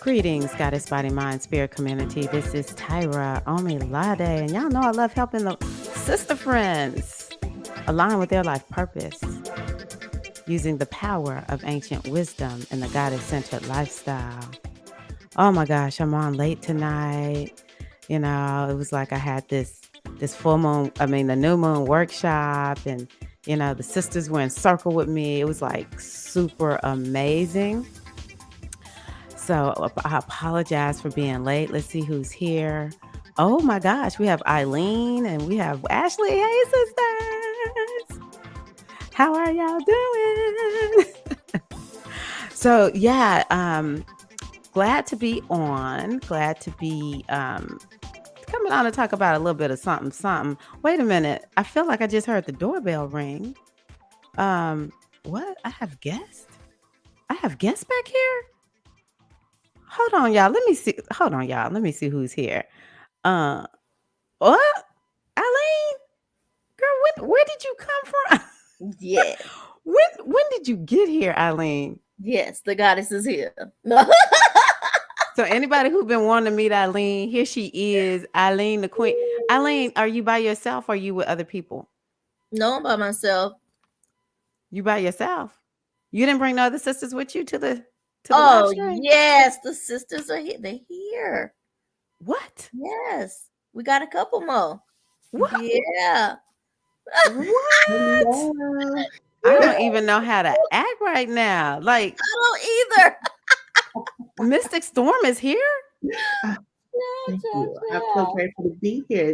Greetings, Goddess Body Mind Spirit community. This is Tyra Omilade, and y'all know I love helping the sister friends align with their life purpose using the power of ancient wisdom and the goddess-centered lifestyle. Oh my gosh, I'm on late tonight. You know, it was like I had this full moon, the new moon workshop, and the sisters were in circle with me. It was like super amazing. So I apologize for being late. Let's see who's here. Oh my gosh, we have Eileen and we have Ashley. Hey, sisters. How are y'all doing? So yeah, glad to be on. Glad to be coming on to talk about a little bit of something. Wait a minute. I feel like I just heard the doorbell ring. What? I have guests? I have guests back here? Hold on, y'all. Let me see. Hold on, y'all. Let me see who's here. What? Eileen? Girl, where did you come from? Yeah. When did you get here, Eileen? Yes, the goddess is here. No. So anybody who's been wanting to meet Eileen, here she is, Eileen the queen. Eileen, are you by yourself or are you with other people? No, I'm by myself. You by yourself? You didn't bring no other sisters with you to the live stream? Yes, the sisters are here. They're here. What? Yes, we got a couple more. What? Yeah. What? I don't even know how to act right now. Like, I don't either. Mystic Storm is here? Thank you. I'm so grateful to be here.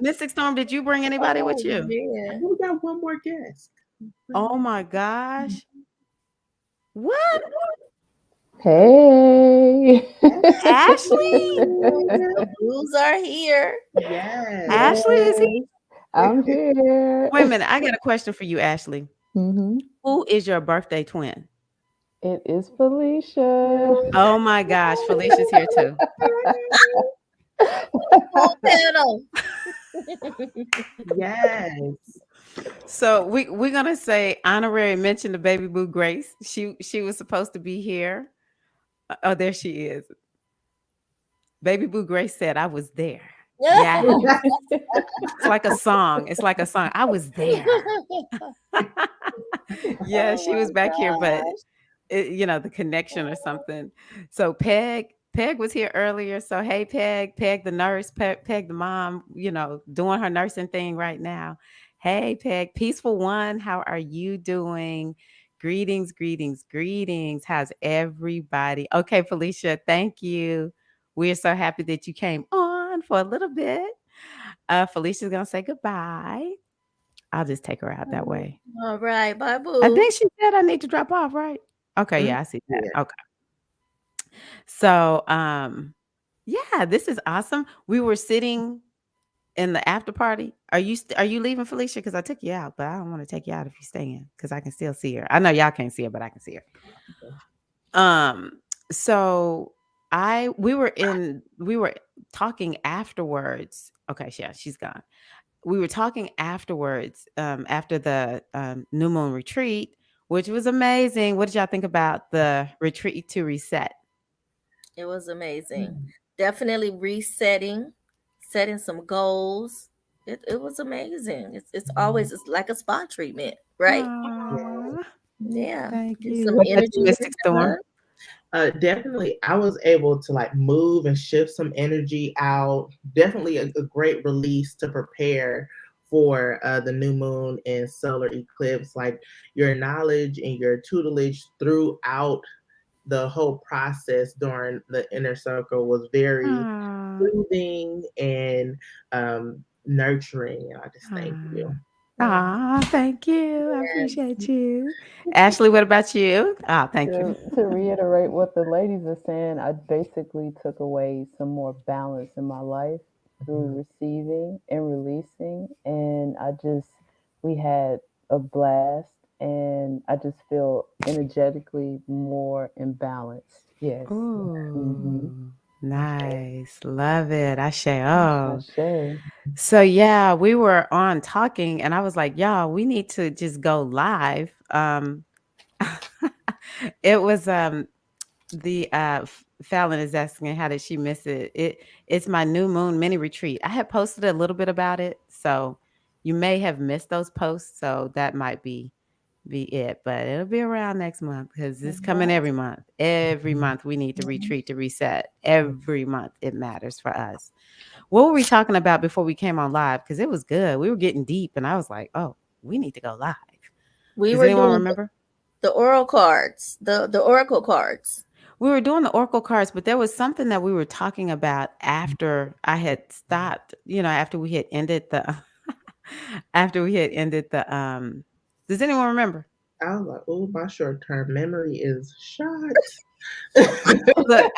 Mystic Storm, did you bring anybody with you? Yeah. We got one more guest. Oh my gosh. What? Hey. Ashley? The blues are here. Yes. Ashley is here? I'm here. Wait a minute. I got a question for you, Ashley. Mm-hmm. Who is your birthday twin? It is Felicia. Oh my gosh. Felicia's here too. Full panel. Yes. So we're gonna say honorary mention to Baby Boo Grace. She was supposed to be here. Oh, there she is. Baby Boo Grace said, "I was there." Yeah, it's like a song. It's like a song. I was there. Yeah, she was back here, but the connection or something. So Peg was here earlier. So hey, Peg the nurse, Peg the mom. Doing her nursing thing right now. Hey, Peg, Peaceful One, how are you doing? Greetings. How's everybody? Okay, Felicia, thank you. We're so happy that you came on for a little bit. Felicia's going to say goodbye. I'll just take her out that way. All right. Bye, boo. I think she said I need to drop off, right? Okay, yeah, I see that. Yeah. Okay. So, yeah, this is awesome. We were sitting in the after party. Are you leaving, Felicia? Because I took you out, but I don't want to take you out if you're staying because I can still see her. I know y'all can't see her, but I can see her. So we were talking afterwards. Okay, yeah, she's gone. We were talking afterwards, after the new moon retreat, which was amazing. What did y'all think about the retreat to reset? It was amazing. Definitely resetting, setting some goals. It was amazing. It's always like a spa treatment, right? Aww. Yeah. Thank Get you. some What about energy you, Mystic Storm? Definitely, I was able to move and shift some energy out. Definitely a great release to prepare for the new moon and solar eclipse. Like your knowledge and your tutelage throughout the whole process during the inner circle was very soothing and nurturing. And I just thank you. Thank you. I appreciate you. Ashley, what about you? Thank you. To reiterate what the ladies are saying, I basically took away some more balance in my life through receiving and releasing. And we had a blast, and I just feel energetically more imbalanced. Yes. Ooh, nice. Love it. Ashe. Ashe. So yeah, we were on talking and I was like, y'all, we need to just go live. It was The Fallon is asking, how did she miss it? It's my new moon mini retreat. I had posted a little bit about it, so you may have missed those posts. So that might be it, but it'll be around next month because it's coming every month. Every month we need to retreat to reset. Every month it matters for us. What were we talking about before we came on live? Because it was good. We were getting deep, and I was like, "Oh, we need to go live." We Does were anyone doing remember? the oral cards, the oracle cards. We were doing the oracle cards, but there was something that we were talking about after I had stopped. After we had ended the, after we had ended the. Does anyone remember? I was like, oh, my short-term memory is shot. Look,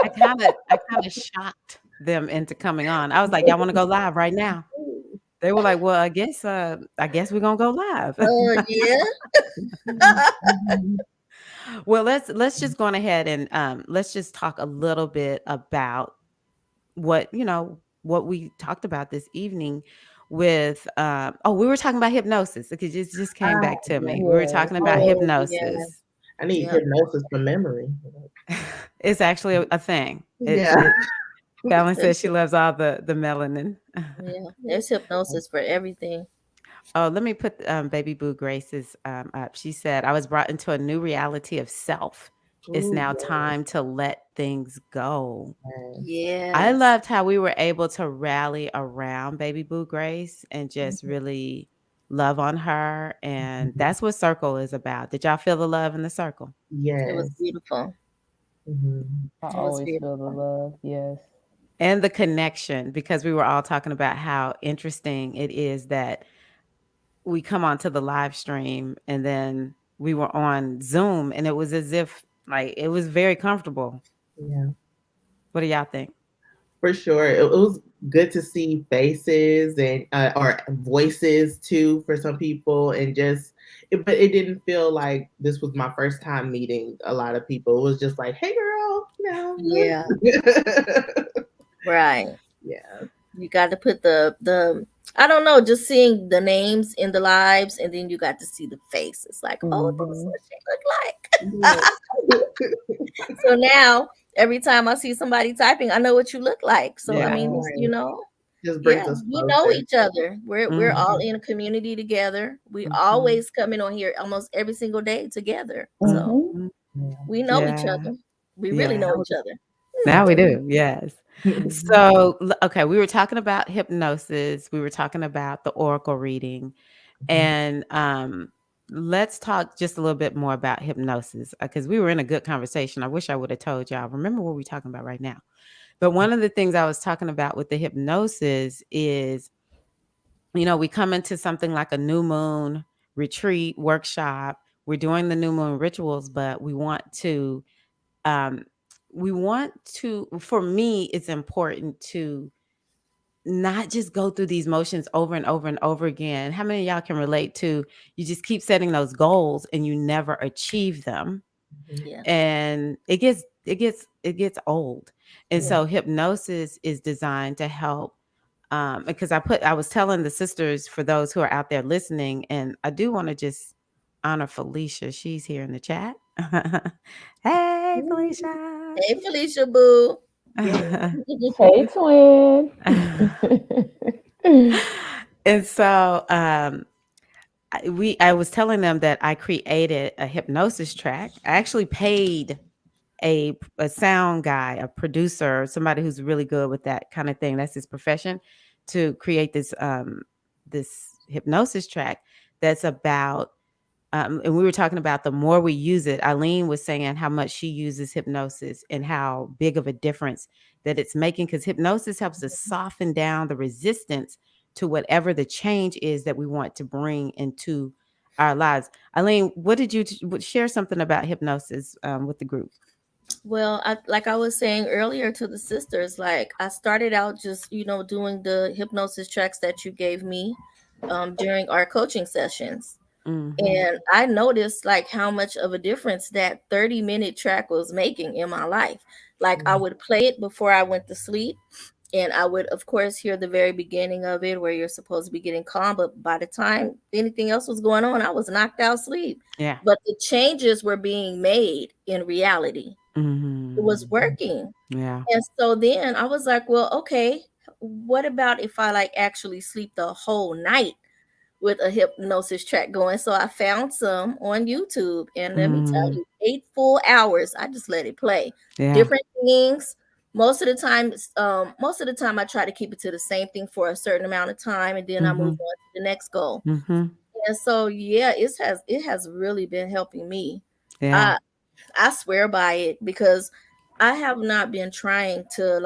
I kind of shocked them into coming on. I was like, "Y'all want to go live right now?" They were like, "Well, I guess we're gonna go live." Oh yeah. Well, let's just go on ahead and let's just talk a little bit about what we talked about this evening with we were talking about hypnosis because it just came back to me. We were Yeah. talking about Oh yeah. hypnosis. I need Yeah. hypnosis from memory. It's actually a thing. Yeah. Fallon says she loves all the melanin. Yeah. There's hypnosis for everything. Oh, let me put Baby Boo Grace's up. She said, I was brought into a new reality of self. It's Ooh, now yeah. time to let things go. Yes. I loved how we were able to rally around Baby Boo Grace and just really love on her. And that's what Circle is about. Did y'all feel the love in the circle? Yes. It was beautiful. Mhm. I It was always feel the beautiful. love. Yes. And the connection, because we were all talking about how interesting it is that we come onto the live stream and then we were on Zoom and it was as if like it was very comfortable. Yeah. What do y'all think? For sure. It was good to see faces and or voices too for some people, and but it didn't feel like this was my first time meeting a lot of people. It was just like, hey girl, Yeah. Right. Yeah. You got to put the I don't know, just seeing the names in the lives, and then you got to see the faces. Like, oh, this is what she look like. So now every time I see somebody typing, I know what you look like. So I Yeah. mean, Just yeah, brings us we know closer. each other. We're all Mhm. in a community together. We Mhm. always coming on here almost every single day together. So Mhm. we know each Yeah. other. We really Yeah. know each other. Now we do. Yes. Mhm. So, okay, we were talking about hypnosis. We were talking about the oracle reading. And let's talk just a little bit more about hypnosis because we were in a good conversation. I wish I would have told y'all. Remember what we're talking about right now. But one of the things I was talking about with the hypnosis is, we come into something like a new moon retreat workshop. We're doing the new moon rituals, but um, for me, it's important to not just go through these motions over and over and over again. How many of y'all can relate to you just keep setting those goals and you never achieve them? Yeah. And it gets old. And Yeah. so hypnosis is designed to help because I was telling the sisters for those who are out there listening, and I do want to just honor Felicia. She's here in the chat. Hey, Felicia. Hey, Felicia Boo. Hey, twin. And so I was telling them that I created a hypnosis track. I actually paid a sound guy, a producer, somebody who's really good with that kind of thing. That's his profession, to create this hypnosis track that's about and we were talking about the more we use it. Eileen was saying how much she uses hypnosis and how big of a difference that it's making, because hypnosis helps us soften down the resistance to whatever the change is that we want to bring into our lives. Eileen, what did you share something about hypnosis with the group? Well, like I was saying earlier to the sisters, like I started out just, doing the hypnosis tracks that you gave me during our coaching sessions. Mm-hmm. And I noticed like how much of a difference that 30-minute track was making in my life. Like I would play it before I went to sleep. And I would, of course, hear the very beginning of it where you're supposed to be getting calm. But by the time anything else was going on, I was knocked out asleep. Yeah. But the changes were being made in reality. It was working. Yeah. And so then I was like, well, okay, what about if I like actually sleep the whole night with a hypnosis track going? So I found some on YouTube, and let me tell you, 8 full hours. I just let it play. Yeah. Different things. Most of the time I try to keep it to the same thing for a certain amount of time, and then I move on to the next goal. And so yeah, it has really been helping me. Yeah. I swear by it, because I have not been trying to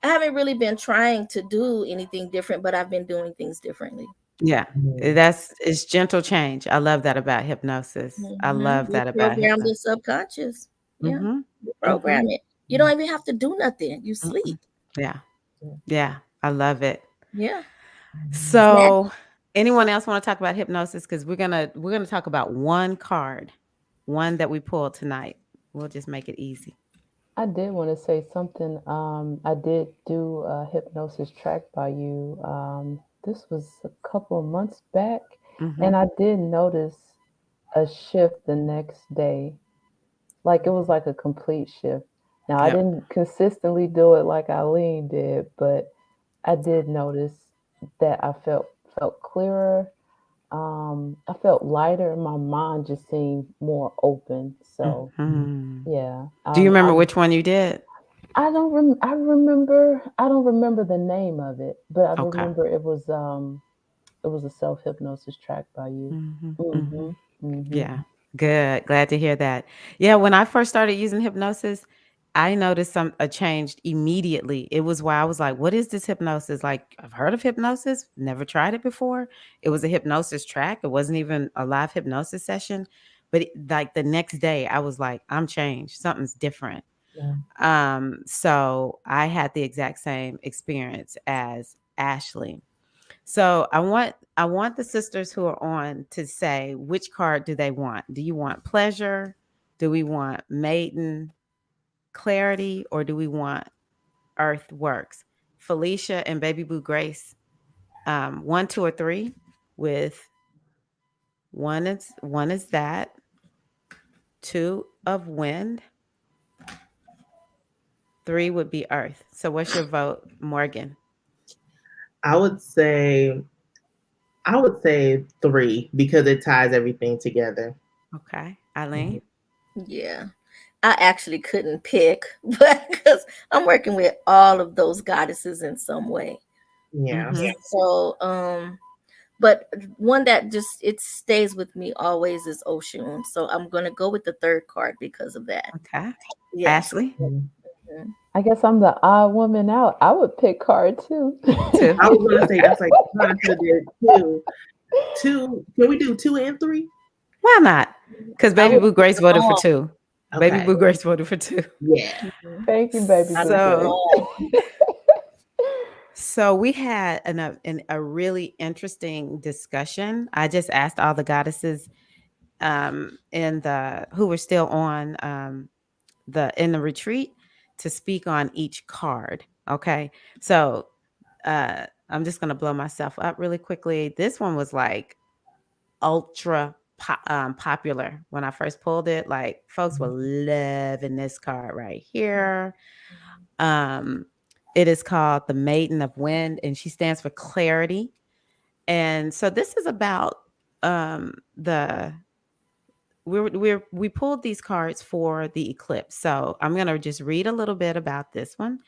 I haven't really been trying to do anything different, but I've been doing things differently. Yeah. It's gentle change. I love that about hypnosis. I love You that about program the hypnosis. subconscious. Yeah. Mm-hmm. You program it. You don't even have to do nothing. You Mm-mm. sleep. Yeah. Yeah. I love it. Yeah. So anyone else want to talk about hypnosis? Because we're gonna talk about one card, one that we pulled tonight. We'll just make it easy. I did want to say something. I did do a hypnosis track by you. This was a couple of months back, and I did notice a shift the next day. Like it was like a complete shift. Now I Yep. didn't consistently do it like Eileen did, but I did notice that I felt clearer. I felt lighter, and my mind just seemed more open. So yeah, Do you remember which one you did? I don't I don't remember the name of it, but I Okay. remember it was a self hypnosis track by you. Yeah. Good. Glad to hear that. Yeah, when I first started using hypnosis, I noticed a change immediately. It was why I was like, what is this hypnosis? Like, I've heard of hypnosis, never tried it before. It was a hypnosis track. It wasn't even a live hypnosis session. But like the next day, I was like, I'm changed. Something's different. So I had the exact same experience as Ashley. So I want the sisters who are on to say which card do they want. Do you want pleasure? Do we want maiden, clarity, or do we want earth works? Felicia and Baby Boo Grace, 1, 2, or 3. With one is that, 2 of wind, 3 would be earth. So what's your vote, Morgan? I would say 3 because it ties everything together. Okay, Eileen. Yeah. I actually couldn't pick, but because I'm working with all of those goddesses in some way. Yeah. So but one that just it stays with me always is Oshun. So I'm gonna go with the third card because of that. Okay. Yeah. Ashley. I guess I'm the odd woman out. I would pick card 2. 2. I was gonna say that's like I could do 2. 2. Can we do 2 and 3? Why not? Because Baby Boo Grace voted for 2. Okay. Baby Boo Grace voted for 2. Yeah. Thank you, baby. So we had a really interesting discussion. I just asked all the goddesses who were still on in the retreat to speak on each card. Okay. So I'm just gonna blow myself up really quickly. This one was like ultra popular when I first pulled it. Like folks were loving this card right here. It is called the Maiden of Wind, and she stands for clarity. And so this is about we pulled these cards for the eclipse. So I'm going to just read a little bit about this one,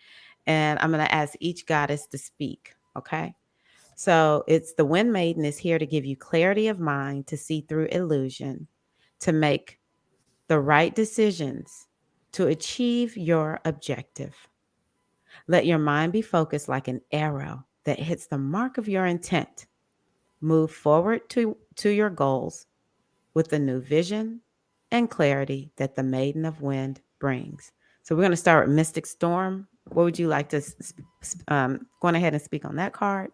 and I'm going to ask each goddess to speak. Okay. So it's the Wind Maiden is here to give you clarity of mind, to see through illusion, to make the right decisions, to achieve your objective. Let your mind be focused like an arrow that hits the mark of your intent. Move forward to your goals with the new vision and clarity that the Maiden of Wind brings. So we're going to start with Mystic Storm. What would you like to go ahead and speak on that card?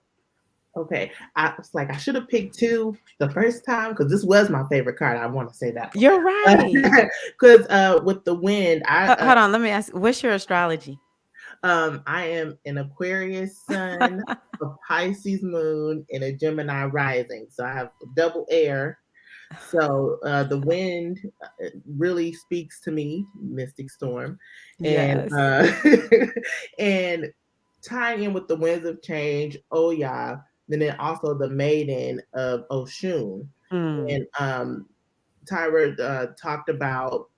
Okay. I was like, I should have picked 2 the first time because this was my favorite card. I want to say that. You're right. Because with the wind, hold on. Let me ask, what's your astrology? I am an Aquarius sun, a Pisces moon, and a Gemini rising. So I have double air. So the wind really speaks to me, Mystic Storm, and Yes. and tying in with the winds of change, Oya, and then also the maiden of Oshun. Mm. And Tyra talked about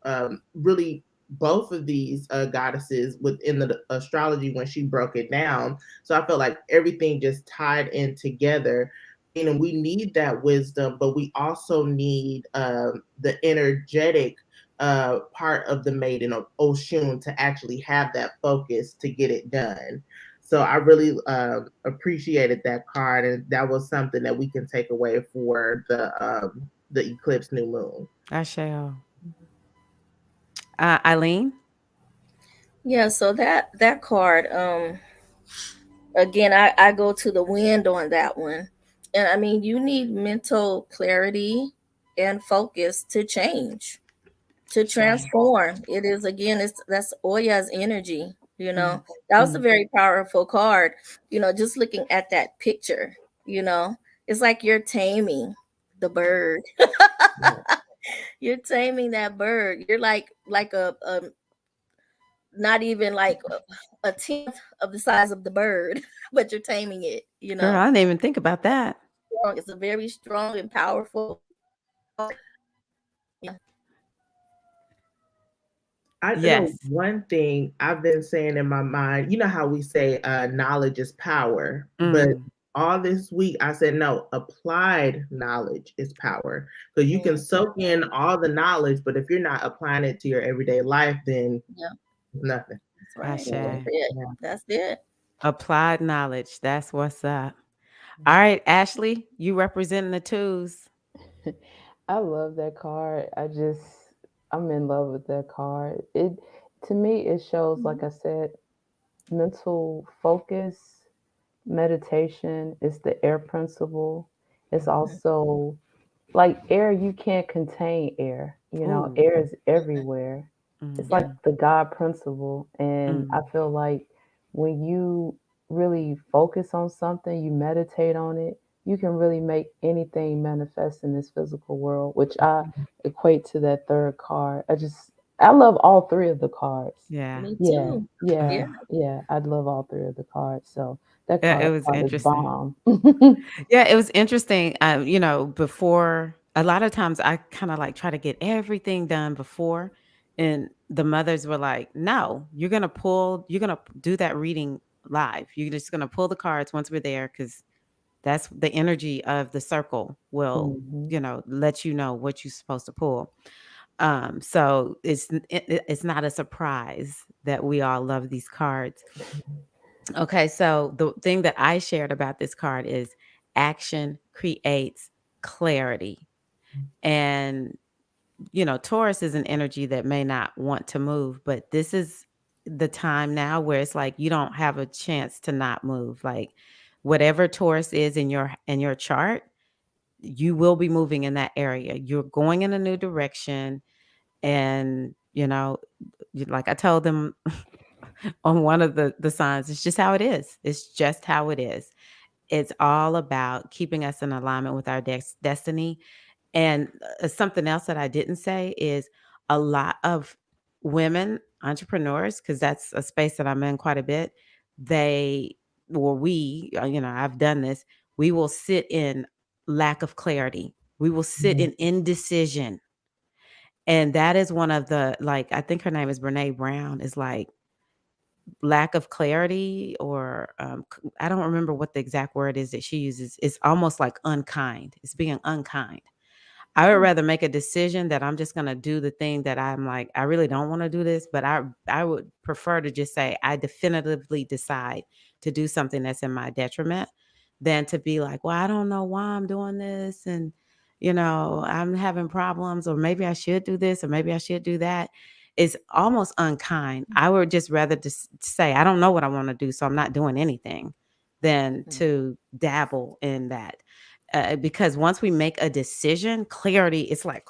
really both of these goddesses within the astrology when she broke it down. So I felt like everything just tied in together. You know, we need that wisdom, but we also need the energetic part of the maiden of Oshun to actually have that focus to get it done. So I really appreciated that card, and that was something that we can take away for the eclipse new moon. I shall. Eileen? Yeah, so that card, again, I go to the wind on that one. And I mean, you need mental clarity and focus to change, to Sure. transform. It is, again, it's that's Oya's energy, you Mm. know. That was a Mm. very powerful card, just looking at that picture, you know. It's like you're taming the bird. Yeah. You're taming that bird. You're like a not even like a tenth of the size of the bird, but you're taming it, Girl, I didn't even think about that. strong. It's a very strong and powerful. Yeah. I know Yes. one thing I've been saying in my mind, you know how we say knowledge is power, but Mm. all this week I said no, applied knowledge is power. So you can Mm, soak in all the knowledge, but if you're not applying it to your everyday life, then yeah, nothing. that's right. That's Ashe. it. Yeah. That's it. Applied knowledge. That's what's up. All right, Ashley, you representing the twos. I love that card. I'm in love with that card. It to me it shows, like I said, mental focus, meditation. It's the air principle. It's Mhm. also like air, you can't contain air. Ooh. Air is everywhere. It's Yeah. like Mm-hmm. the God principle. And I Mm. feel like when you really focus on something, you meditate on it, you can really make anything manifest in this physical world, which I equate to that third card. I love all three of the cards. Yeah. Me Yeah, too. yeah, Yeah. yeah. I'd love all three of the cards. So that Yeah, it card, was card is interesting. bomb. Yeah, it was interesting. Before a lot of times I kind of like try to get everything done before, and the mothers were like, "No, you're gonna do that reading live. You're just gonna pull the cards once we're there because that's the energy of the circle will, Hmm. let you know what you're supposed to pull." So it's not a surprise that we all love these cards. Okay, so the thing that I shared about this card is action creates clarity. And, Taurus is an energy that may not want to move, but this is the time now where it's like you don't have a chance to not move. Like whatever Taurus is in your chart, you will be moving in that area. You're going in a new direction. And, like I told them on one of the signs, it's just how it is. It's just how it is. It's all about keeping us in alignment with our destiny. And something else that I didn't say is a lot of women entrepreneurs, because that's a space that I'm in quite a bit. They, or we, I've done this. We will sit in lack of clarity. We will sit in indecision. And that is one of the, like, I think her name is Brene Brown, is like lack of clarity, or I don't remember what the exact word is that she uses. It's almost like unkind. It's being unkind. I would Mm, rather make a decision that I'm just going to do the thing that I'm like, I really don't want to do this, but I would prefer to just say I definitively decide to do something that's in my detriment than to be like, well, I don't know why I'm doing this, and I'm having problems, or maybe I should do this, or maybe I should do that. It's almost unkind. I would just rather just say I don't know what I want to do, so I'm not doing anything, than mm. to dabble in that. Because once we make a decision, clarity, it's like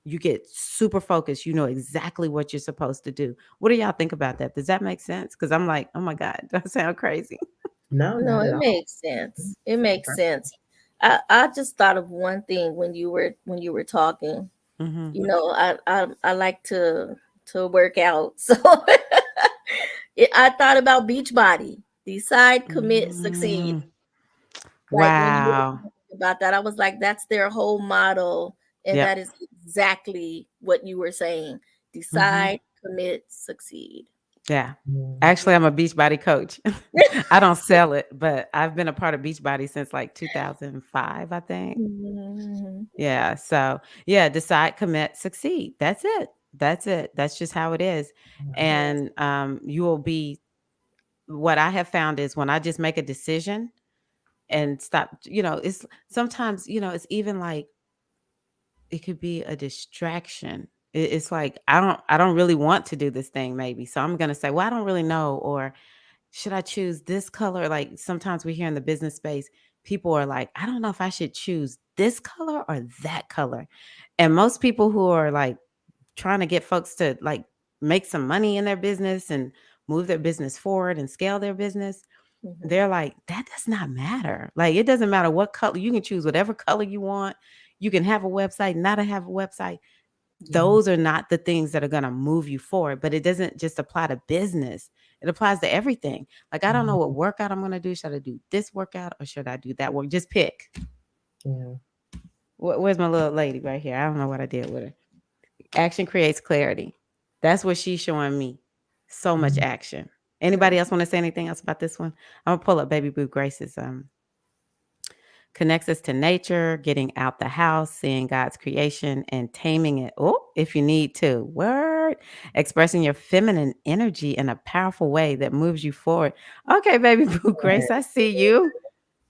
you get super focused. You know exactly what you're supposed to do. What do y'all think about that? Does that make sense? Because I'm like, oh my God, do I sound crazy? No, No, not at it all. makes sense. It makes sense. I just thought of one thing when you were talking. Mm-hmm. You know, I like to work out, so I thought about Beachbody. Decide, commit, succeed. Mm, Like when you were wow. talking about that, I was like, that's their whole motto, and Yep. that is exactly what you were saying. Mm-hmm. Decide, commit, succeed. Yeah. Yeah. Actually, I'm a Beachbody coach. I don't sell it, but I've been a part of Beachbody since like 2005, I think. Mhm. Yeah. So, yeah, decide, commit, succeed. That's it. That's it. That's just how it is. Yes. And you will be, what I have found is when I just make a decision and stop, it's sometimes, it's even like it could be a distraction. It's like I don't really want to do this thing maybe. So I'm going to say, well, I don't really know, or should I choose this color? Like sometimes we hear in the business space, people are like, I don't know if I should choose this color or that color. And most people who are like trying to get folks to like make some money in their business and move their business forward and scale their business, Mhm. they're like, that does not matter. Like it doesn't matter what color. You can choose whatever color you want. You can have a website, not have a website. Yeah. Those are not the things that are going to move you forward, but it doesn't just apply to business. It applies to everything. Like, I don't know what workout I'm going to do. Should I do this workout or should I do that work? Just pick. Yeah. Where's my little lady right here? I don't know what I did with her. Action creates clarity. That's what she's showing me. So much action. Anybody else want to say anything else about this one? I'm going to pull up Baby Boo Grace's connects us to nature, getting out the house, seeing God's creation, and taming it. Oh, if you need to. Word. Expressing your feminine energy in a powerful way that moves you forward. Okay, Baby Boo Grace, I see you.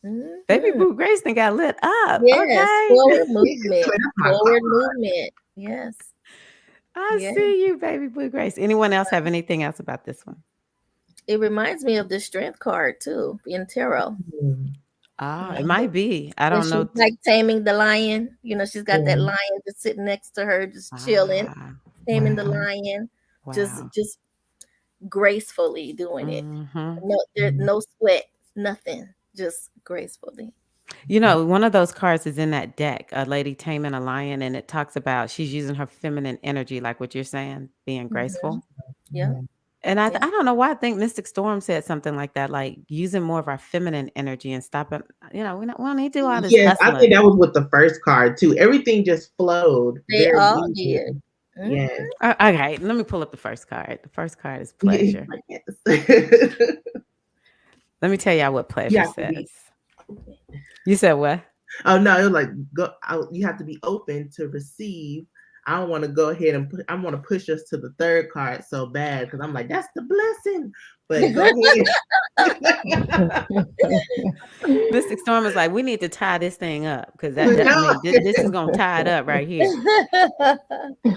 Baby Mhm. Boo Grace then got lit up. Yes, Okay. forward So movement. that's my Forward car. movement. Yes. I Yeah. see you, Baby Boo Grace. Anyone else have anything else about this one? It reminds me of the strength card too in tarot. Ah, it Mhm. might be. I When don't she's know. like taming the lion, she's got that Yeah. lion just sitting next to her, just chilling, Ah, taming the wow. lion, just Wow. just gracefully doing it. Hmm. No, there's no sweat, nothing, just gracefully. One of those cards is in that deck, a lady taming a lion, and it talks about she's using her feminine energy, like what you're saying, being Hmm. graceful. Yeah, And I yeah. don't know why I think Mystic Storm said something like that, like using more of our feminine energy and stopping. We don't need to do all this Yes, I think hustling. that was with the first card too. Everything just flowed They very all easily. did. Hmm. Yes. Okay, let me pull up the first card. The first card is Yeah, pleasure. yes. Let me tell y'all what You pleasure have to be says. You said what? oh no, it was like you have to be open to receive. I don't want to go ahead and I want to push us to the third card so bad because I'm like, that's the blessing. But go ahead. Mystic Storm is like, we need to tie this thing up because No. this is gonna tie it up right here.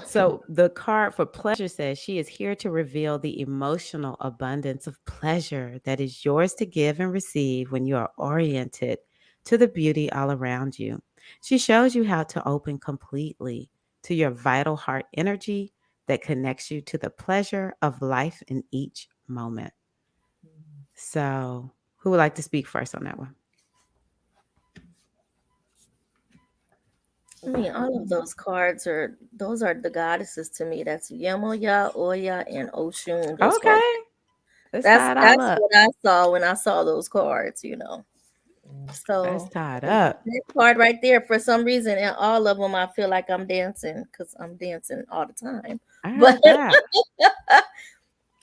So the card for pleasure says she is here to reveal the emotional abundance of pleasure that is yours to give and receive when you are oriented to the beauty all around you. She shows you how to open completely to your vital heart energy that connects you to the pleasure of life in each moment. So, who would like to speak first on that one? I mean, all of those cards those are the goddesses to me. That's Yemoya, Oya, and Oshun. Those cards. Okay, let's That's tie it all that's up. what I saw when I saw those cards. Let's So tie it up. that card right there, for some reason, and all of them, I feel like I'm dancing because I'm dancing all the time. I But heard that.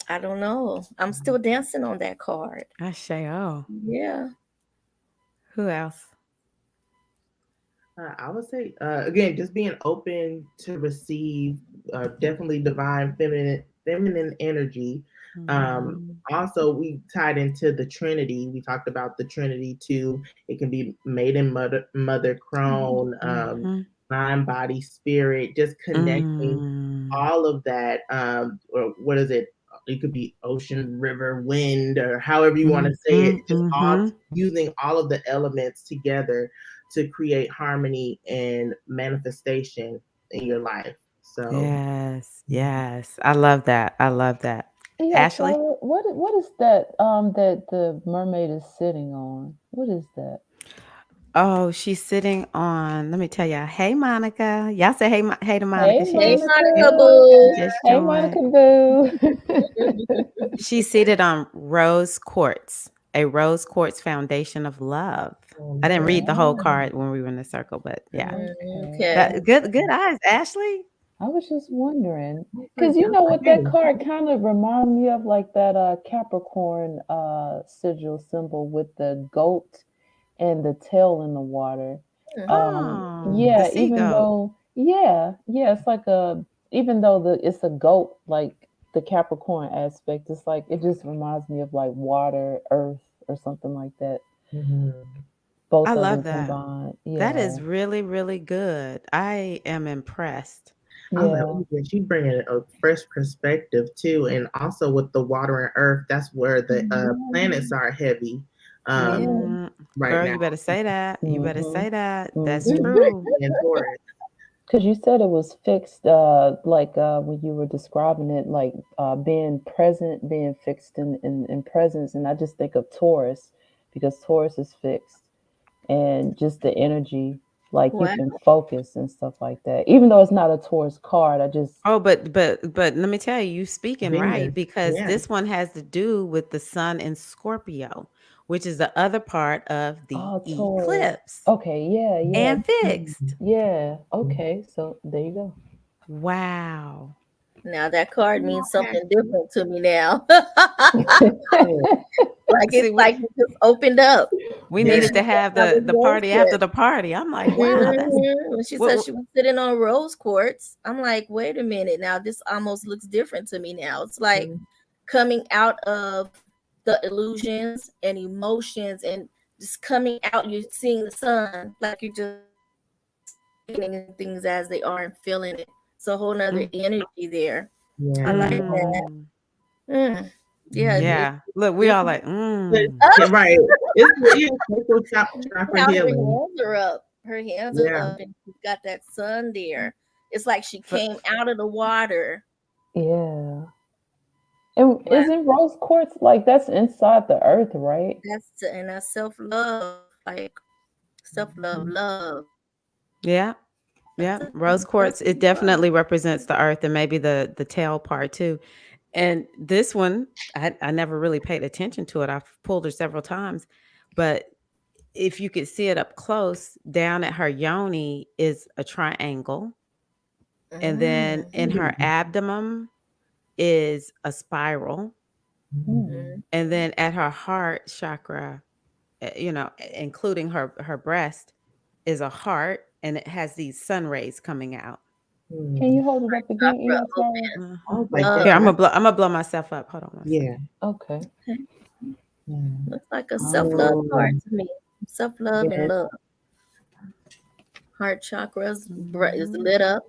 I don't know. I'm still dancing on that card. I say, oh, Yeah. who else? I would say again, just being open to receive, definitely divine feminine energy. Mhm. Also, we tied into the Trinity. We talked about the Trinity too. It can be maiden, mother, crone, Mhm. mind, body, spirit. Just connecting Mm. all of that. Or what is it? It could be ocean, river, wind, or however you want to say it. Mhm. Just all Mhm. using all of the elements together to create harmony and manifestation in your life. So, Yes. Yes. I love that. I love that. Yeah, Ashley? Tyra, what is that that the mermaid is sitting on? What is that? Oh, she's sitting on. Let me tell y'all. Hey, Monica. Y'all say hey, hey to Monica. Hey, She Hey, just Monica Monica. Boo. just Hey, joined. Monica Boo. She's seated on rose quartz, a rose quartz foundation of love. Oh, I didn't nice. read the whole Oh, card when we were in the circle, but yeah, okay. Okay. good eyes, Ashley. I was just wondering, Like, because you know what that hey, card kind of reminded me of, like that Capricorn sigil symbol with the goat and the tail in the water. Oh, the Yeah, sea even goat. though, yeah, it's like even though it's a goat, like the Capricorn aspect, it's like it just reminds me of like water, earth, or something like that. mhm. I Both of them love that. combined. That is Yeah, really, really good. I am impressed. I was like, yeah. oh, yeah, she bringing a fresh perspective too, and also with the water and earth, that's where the planets Mhm. are heavy Yeah. Mm, right girl, now. you better say that. You better Mhm. say that. That's Mhm. true. And Taurus. Because you said it was fixed, like when you were describing it, like being present, being fixed in presence. And I just think of Taurus because Taurus is fixed and just the energy, like you Wow. can focus and stuff like that. Even though it's not a Taurus card, I just, Oh, but let me tell you, you speaking right Venus. because Yeah. this one has to do with the sun in Scorpio, which is the other part of the oh, Taurus. eclipse Okay, yeah, yeah, and fixed. yeah. Okay, so there you go. Wow. Now that card Oh, means something Ashley. different to me now. Yeah. Like See, it's like it just opened up. we Then Yeah. needed she to said have I was the rose party after quartz. the party. I'm like, wow, that's When she said what she was sitting on rose quartz, I'm like, wait a minute. Now this almost looks different to me now. It's like coming out of the illusions and emotions and just coming out. You're seeing the sun, like you're just seeing things as they are and feeling it. So a whole nother mm, energy there. I Yeah. like that. mm, Mm. Yeah, Mhm. it's yeah. Look, we all different. like, But, yeah, right. It's yeah, sacral chakra How her healing. hands are up. Her hands are Yeah. up, and she's got that sun there. It's like she for, came out of the water. Yeah. And Wow, isn't rose quartz like that's inside the earth, right? that's self love, like self love, Mhm. love. yeah. That's Yeah, a rose that's quartz, it love. definitely represents the earth and maybe the tail part too. And this one, I never really paid attention to it. I've pulled her several times, but if you could see it up close, down at her yoni is a triangle, and then Mm, in her Mhm. abdomen is a spiral, Mm. mm, and then at her heart chakra, including her breast, is a heart, and it has these sun rays coming out. Can Mhm. you hold it up again, chakra Tara? opens. I was like, Here, dang, Love. I'm gonna blow myself up. Hold on one yeah. second. Okay. Okay. Yeah. Looks like a self love Oh, card to me. Self love and yes. love. Heart chakras is Mhm. lit up.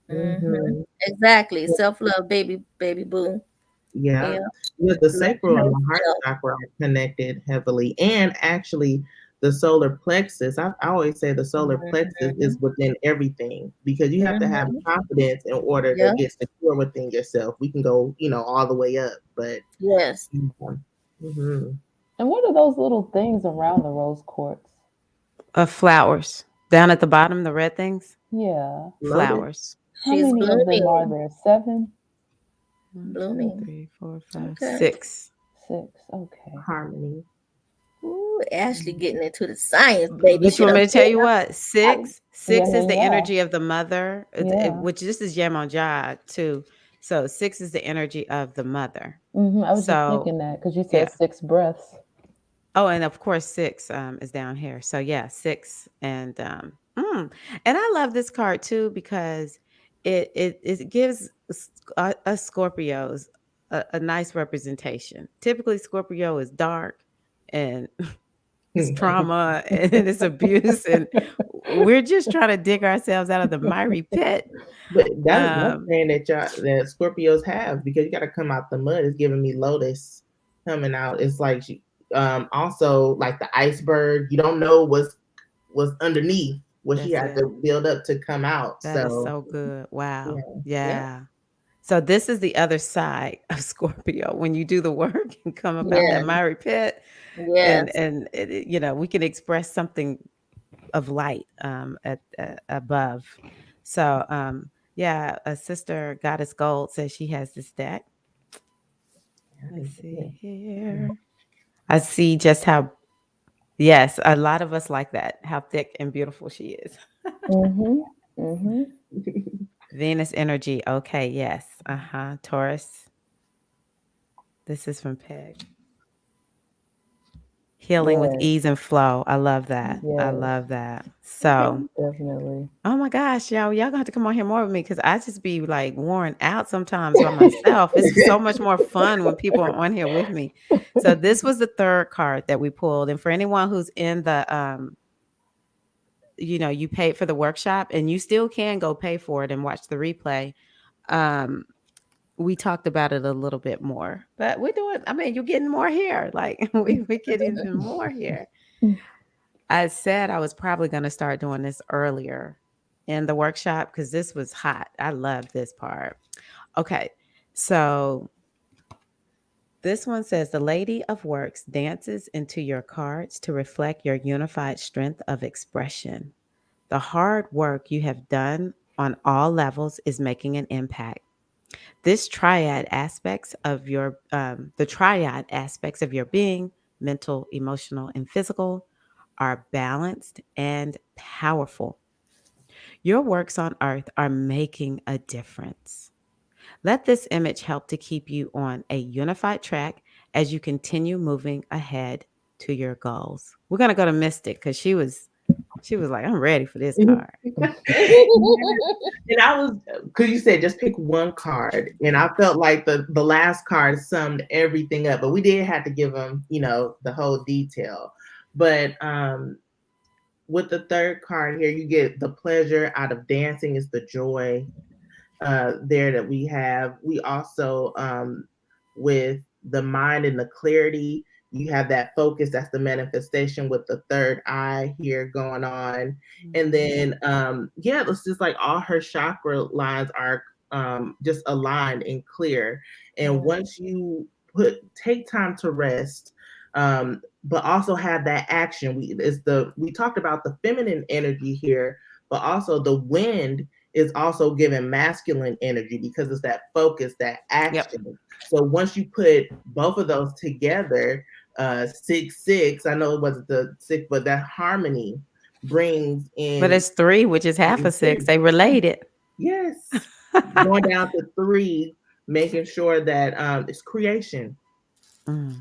Mm-hmm. Exactly. Self love, baby boo. Yeah. Yeah. Yeah, the Love sacral and the heart herself. chakra are connected heavily. And actually, the solar plexus, I always say the solar plexus Mhm. is within everything because you have to have Mhm. confidence in order to Yeah. get secure within yourself. We can go, all the way up, but Yes. mhm. And what are those little things around the rose quartz? Of flowers down at the bottom, the red things, Yeah. Loaded. flowers. How She's many of them are blooming. there? 7? One, two, Blooming. three, four, five, Okay. 6. 6. Okay. Harmony. Ooh, Ashley getting into the science, baby. But you She want done me to tell pulled you out. what? I- Yeah, Six is the yeah, energy of the mother, yeah. which this is Yemonja too. So 6 is the energy of the mother. I was just So thinking that because you said yeah. 6 breaths. Oh, and of course 6 is down here. So yeah, 6 and I love this card too because it gives us Scorpios a nice representation. Typically Scorpio is dark and it's trauma and it's abuse, and we're just trying to dig ourselves out of the miry pit. But that's Um, saying that Scorpios have because you got to come out the mud. It's giving me Lotus coming out. It's like also like the iceberg. You don't know what's underneath what she that's had it. to build up to come out. That is So so good. yeah, Wow. yeah. Yeah. So this is the other side of Scorpio. When you do the work and come up out that Yes. miry pit, Yes. and we can express something of light above. So yeah, a sister Goddess Gold says she has this deck. Let's see here. I see just how, yes, a lot of us like that, how thick and beautiful she is. Mhm. Mhm. Venus energy. Okay, yes. Taurus. This is from Peg. Healing with Yes. ease and flow. I love that. I Yes. love that. So, Definitely. oh my gosh, y'all gonna have to come on here more with me because I just be like worn out sometimes by myself. It's so much more fun when people are on here with me. So this was the third card that we pulled. And for anyone who's in the you paid for the workshop and you still can go pay for it and watch the replay. We talked about it a little bit more, but we're doing, I mean, you're getting more here. Like we're getting even more here. I said I was probably going to start doing this earlier in the workshop because this was hot. I love this part. Okay. So this one says the Lady of Works dances into your cards to reflect your unified strength of expression. The hard work you have done on all levels is making an impact. This triad aspects of your the triad aspects of your being, mental, emotional, and physical, are balanced and powerful. Your works on earth are making a difference. Let this image help to keep you on a unified track as you continue moving ahead to your goals. We're gonna go to Mystic because she was like, I'm ready for this card. And I was, because you said just pick one card, and I felt like the last card summed everything up, but we did have to give them, the whole detail. But with the third card here, you get the pleasure out of dancing is the joy there that we have. We also, with the mind and the clarity, you have that focus. That's the manifestation with the third eye here going on. And then, yeah, it's just like all her chakra lines are just aligned and clear. And once you take time to rest, but also have that action. We talked about the feminine energy here, but also the wind is also given masculine energy because it's that focus, that action. Yep. So once you put both of those together, 6-6, I know it wasn't the 6, but that harmony brings in. But it's 3, which is half a 6. They related. Yes. Going down to 3, making sure that it's creation.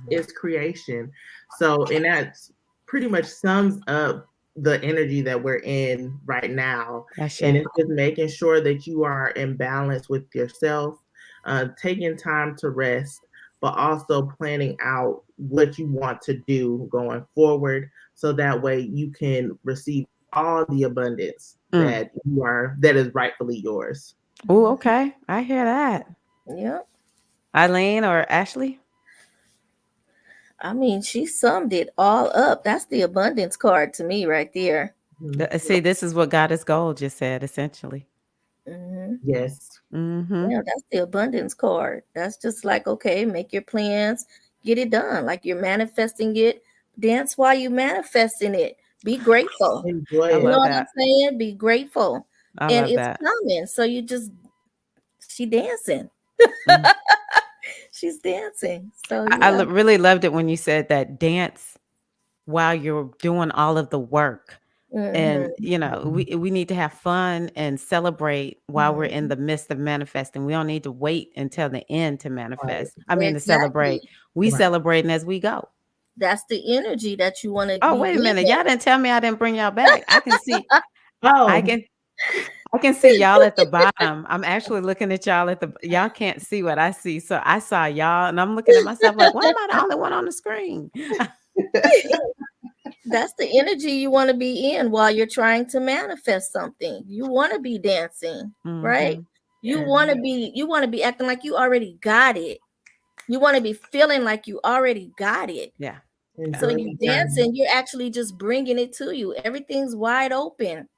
It's creation. So, and that's pretty much sums up the energy that we're in right now. And it's just making sure that you are in balance with yourself, taking time to rest, but also planning out what you want to do going forward. So that way you can receive all the abundance that is rightfully yours. Oh, okay. I hear that. Yep. Eileen or Ashley? I mean, she summed it all up. That's the abundance card to me right there. See, this is what Goddess Gold just said, essentially. Yes. Yeah, that's the abundance card. That's just like, okay, make your plans, get it done. Like you're manifesting it. Dance while you're manifesting it. Be grateful. Enjoy you it. know what I'm saying? Be grateful. And it's that. coming. So she dancing. She's dancing. So yeah. I really loved it when you said that dance while you're doing all of the work. And we need to have fun and celebrate while we're in the midst of manifesting. We don't need to wait until the end to manifest. Right. I mean, to celebrate. We celebrating as we go. That's the energy that you want to. Oh, wait a minute! Y'all didn't tell me I didn't bring y'all back. I can see. I can see y'all at the bottom. I'm actually looking at y'all y'all can't see what I see. So I saw y'all and I'm looking at myself like, why am I the only one on the screen? That's the energy you want to be in while you're trying to manifest something. You want to be dancing, right? You want to be acting like you already got it. You want to be feeling like you already got it. Yeah. So you dancing, you're actually just bringing it to you. Everything's wide open.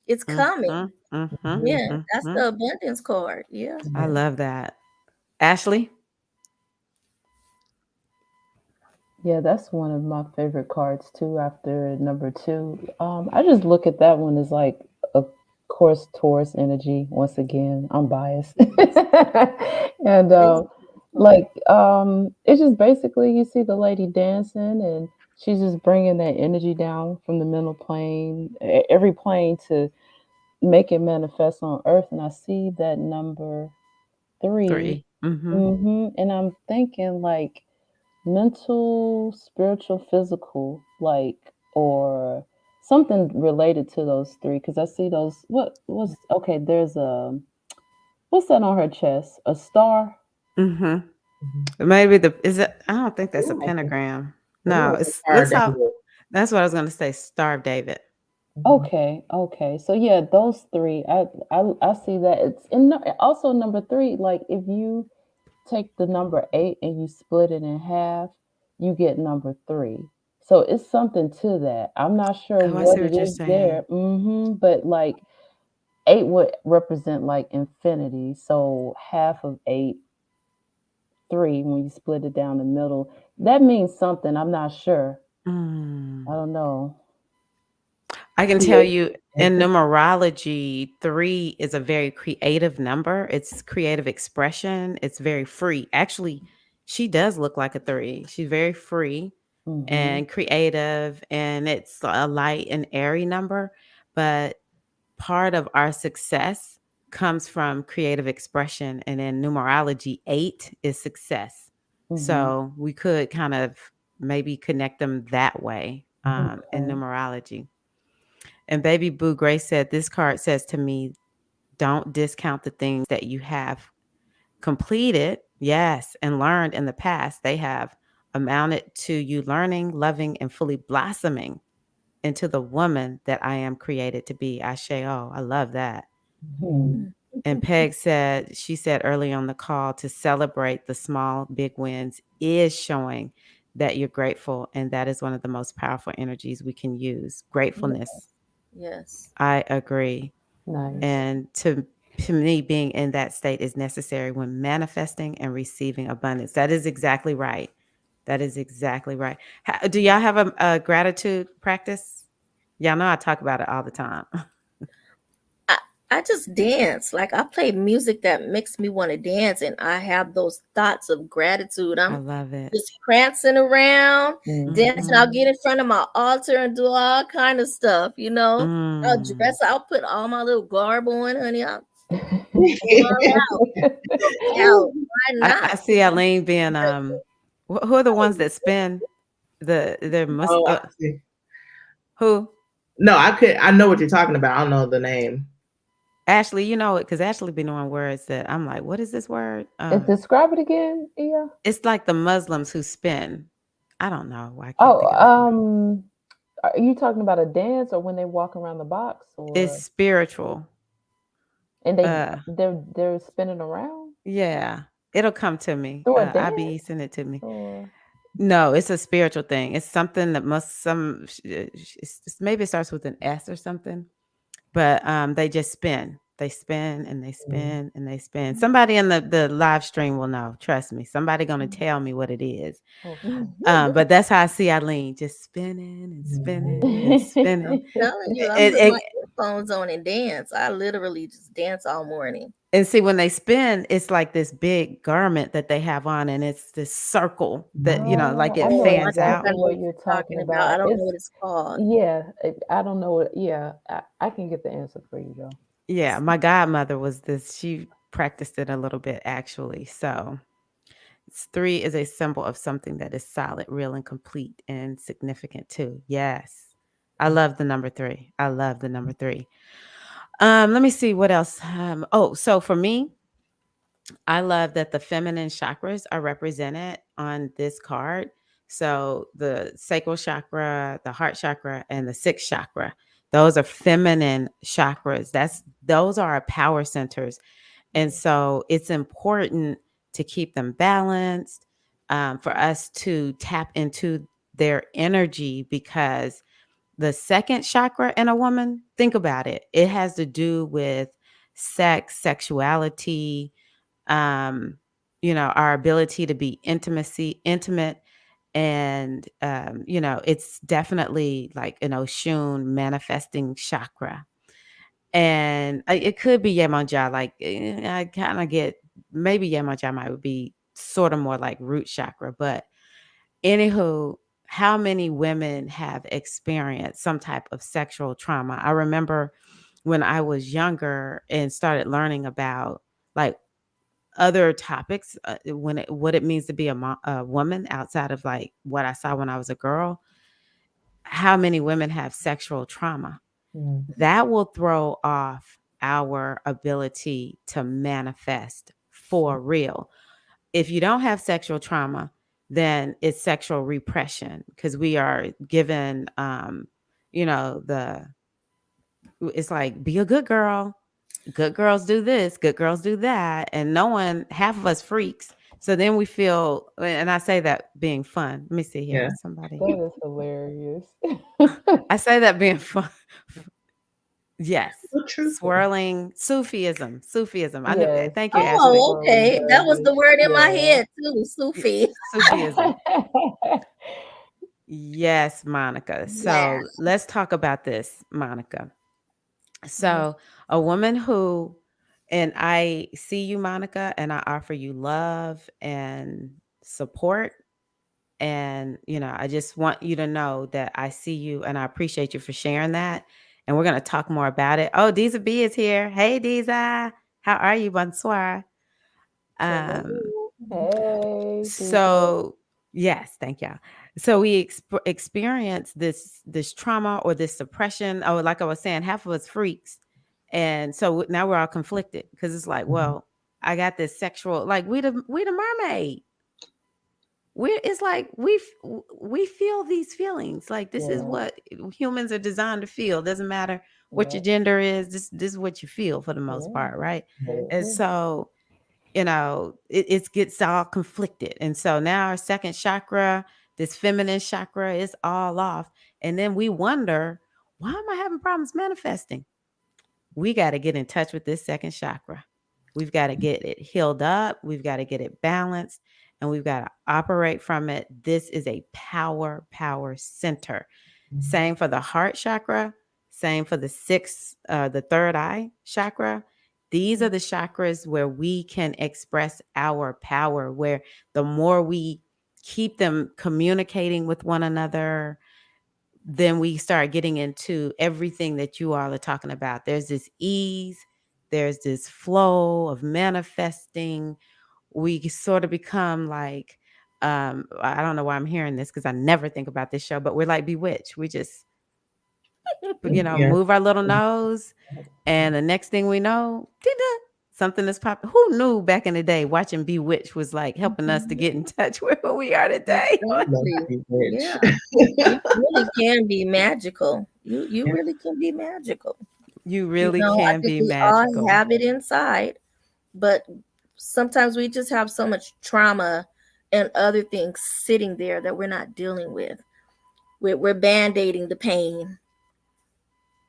It's coming. Yeah, that's the abundance card. Yeah. I love that. Ashley? Yeah, that's one of my favorite cards too. After number two, I just look at that one as like, of course, Taurus energy. Once again, I'm biased, and It's beautiful. like, it's just basically you see the lady dancing, and she's just bringing that energy down from the mental plane, every plane, to make it manifest on Earth. And I see that number three, 3. Mm-hmm. and I'm thinking like mental, spiritual, physical, like, or something related to those three. Because I see those. What was okay? There's a, what's that on her chest? A star. Mm-hmm. Mhm. Maybe is it? I don't think It that's a look like a, pentagram. it look No, like a it's Star looks how. David. That's what I was gonna say. Star of David. Mhm. Okay, okay. So yeah, those three. I see that it's in. Also number three. Like if you take the number eight and you split it in half, you get number three. So it's something to that. I'm not sure Oh, I see what it what you're is there. saying. But like eight would represent like infinity. So half of eight, three, when you split it down the middle, that means something. I'm not sure. I Mm. don't know. I can tell Create you in something. numerology, 3 is a very creative number. It's creative expression. It's very free. Actually, she does look like a 3. She's very free Hmm. and creative, and it's a light and airy number. But part of our success comes from creative expression. And in numerology, 8 is success. Hmm. So we could kind of maybe connect them that way in Okay. numerology. And Baby Boo Grace said, this card says to me, don't discount the things that you have completed, yes, and learned in the past. They have amounted to you learning, loving, and fully blossoming into the woman that I am created to be. Ashe, oh, I love that. Hmm. Mm. And Peg said, she said early on the call, to celebrate the small, big wins is showing that you're grateful. And that is one of the most powerful energies we can use. Gratefulness. Yes. I agree. Nice. And to me, being in that state is necessary when manifesting and receiving abundance. That is exactly right. That is exactly right. Do y'all have a gratitude practice? Y'all know I talk about it all the time. I, I just dance. Like I play music that makes me want to dance, and I have those thoughts of gratitude. I I'm love it. just prancing around, dancing. Hmm. I'll Mhm. get in front of my altar and do all kind of stuff. I'll Mm. dress. I'll put all my little garb on, honey. I'll go all out. Why I not? see Eileen being who are the ones that spin the Oh, I see. who? No, I know what you're talking about. I don't know the name. Ashley, you know it because Ashley be knowing words that I'm like, what is this word? And describe it again, Ia. It's like the Muslims who spin. I don't know. I can't Oh, think of the word. are you talking about a dance, or when they walk around the box, It's or spiritual. and they Uh, they're spinning around yeah, it'll come to me. through a Abi dance, send it to me. or No, it's a spiritual thing. It's something that maybe it starts with an S or something. But they just spin. They spin and they Mm. spin and they spin. Somebody in the live stream will know. Trust me. Somebody gonna tell me what it is. okay. But that's how I see Eileen just spinning and spinning and spinning. I'm telling you, I'm And, put and, my earphones on and dance. I literally just dance all morning. and see when they spin, it's like this big garment that they have on, and it's this circle that like Oh, I it know Oh, I fans think out. I exactly know what what you're you're talking talking about. I about. don't know It's what it's called. yeah, I don't know what. Yeah, I can get the answer for you though. Yeah, my godmother was this. She practiced it a little bit actually. So 3 is a symbol of something that is solid, real, and complete and significant too. Yes. I love the number 3. I love the number 3. Let me see what else. So for me, I love that the feminine chakras are represented on this card. So the sacral chakra, the heart chakra, and the sixth chakra. Those are feminine chakras. Those are our power centers. And so it's important to keep them balanced, for us to tap into their energy, because the second chakra in a woman, think about it, it has to do with sex, sexuality, our ability to be intimate. And it's definitely like an Oshun manifesting chakra. And it could be Yemonja. Like I kind of get maybe Yemonja might be sort of more like root chakra. But anywho, how many women have experienced some type of sexual trauma? I remember when I was younger and started learning about like other topics, what it means to be a woman outside of like what I saw when I was a girl. How many women have sexual trauma? That will throw off our ability to manifest for real. If you don't have sexual trauma, then it's sexual repression because we are given, the it's like be a good girl. Good girls do this, good girls do that, and no one, half of us freaks. So then we feel, and I say that being fun. Let me see here. Yeah. Somebody, That is hilarious. I say that being fun. Yes. So truthful. Swirling Sufism. I knew. Yes. Thank you, Ashley. Oh, Swirling okay. That was the dervish. word in my Yeah. head too, Sufi. Sufism. Yes, Monica. So Yes. let's talk about this, Monica. So a woman who, and I see you, Monica, and I offer you love and support. And, I just want you to know that I see you and I appreciate you for sharing that. And we're going to talk more about it. Oh, Diza B is here. Hey, Diza. How are you? Bonsoir. Um, Hey, Deidre. so yes, thank y'all. So we experience this trauma or this suppression. Oh, like I was saying, half of us freaks, and so now we're all conflicted because it's like, well, I got this sexual, like we the mermaid. It's like we feel these feelings. Like this is Yeah. what humans are designed to feel. Doesn't matter what your Yeah. gender is. This is what you feel for the most Yeah. part, right? Very And true. so it gets all conflicted. And so now our second chakra, this feminine chakra, is all off. And then we wonder, why am I having problems manifesting? We got to get in touch with this second chakra. We've got to get it healed up. We've got to get it balanced and we've got to operate from it. This is a power center. Same for the heart chakra. Same for the third eye chakra. These are the chakras where we can express our power, where the more we keep them communicating with one another, then we start getting into everything that you all are talking about. There's this ease, there's this flow of manifesting. We sort of become like, I don't know why I'm hearing this because I never think about this show, but we're like Bewitched. We just, Yeah. move our little nose, and the next thing we know, something is popping. Who knew back in the day watching Bewitched was like helping us to get in touch with who we are today? Love Exactly. to be rich. Yeah. You really can be magical. You really can be magical. You really I can think be we all magical. have it inside, but sometimes we just have so much trauma and other things sitting there that we're not dealing with. We're band-aiding the pain.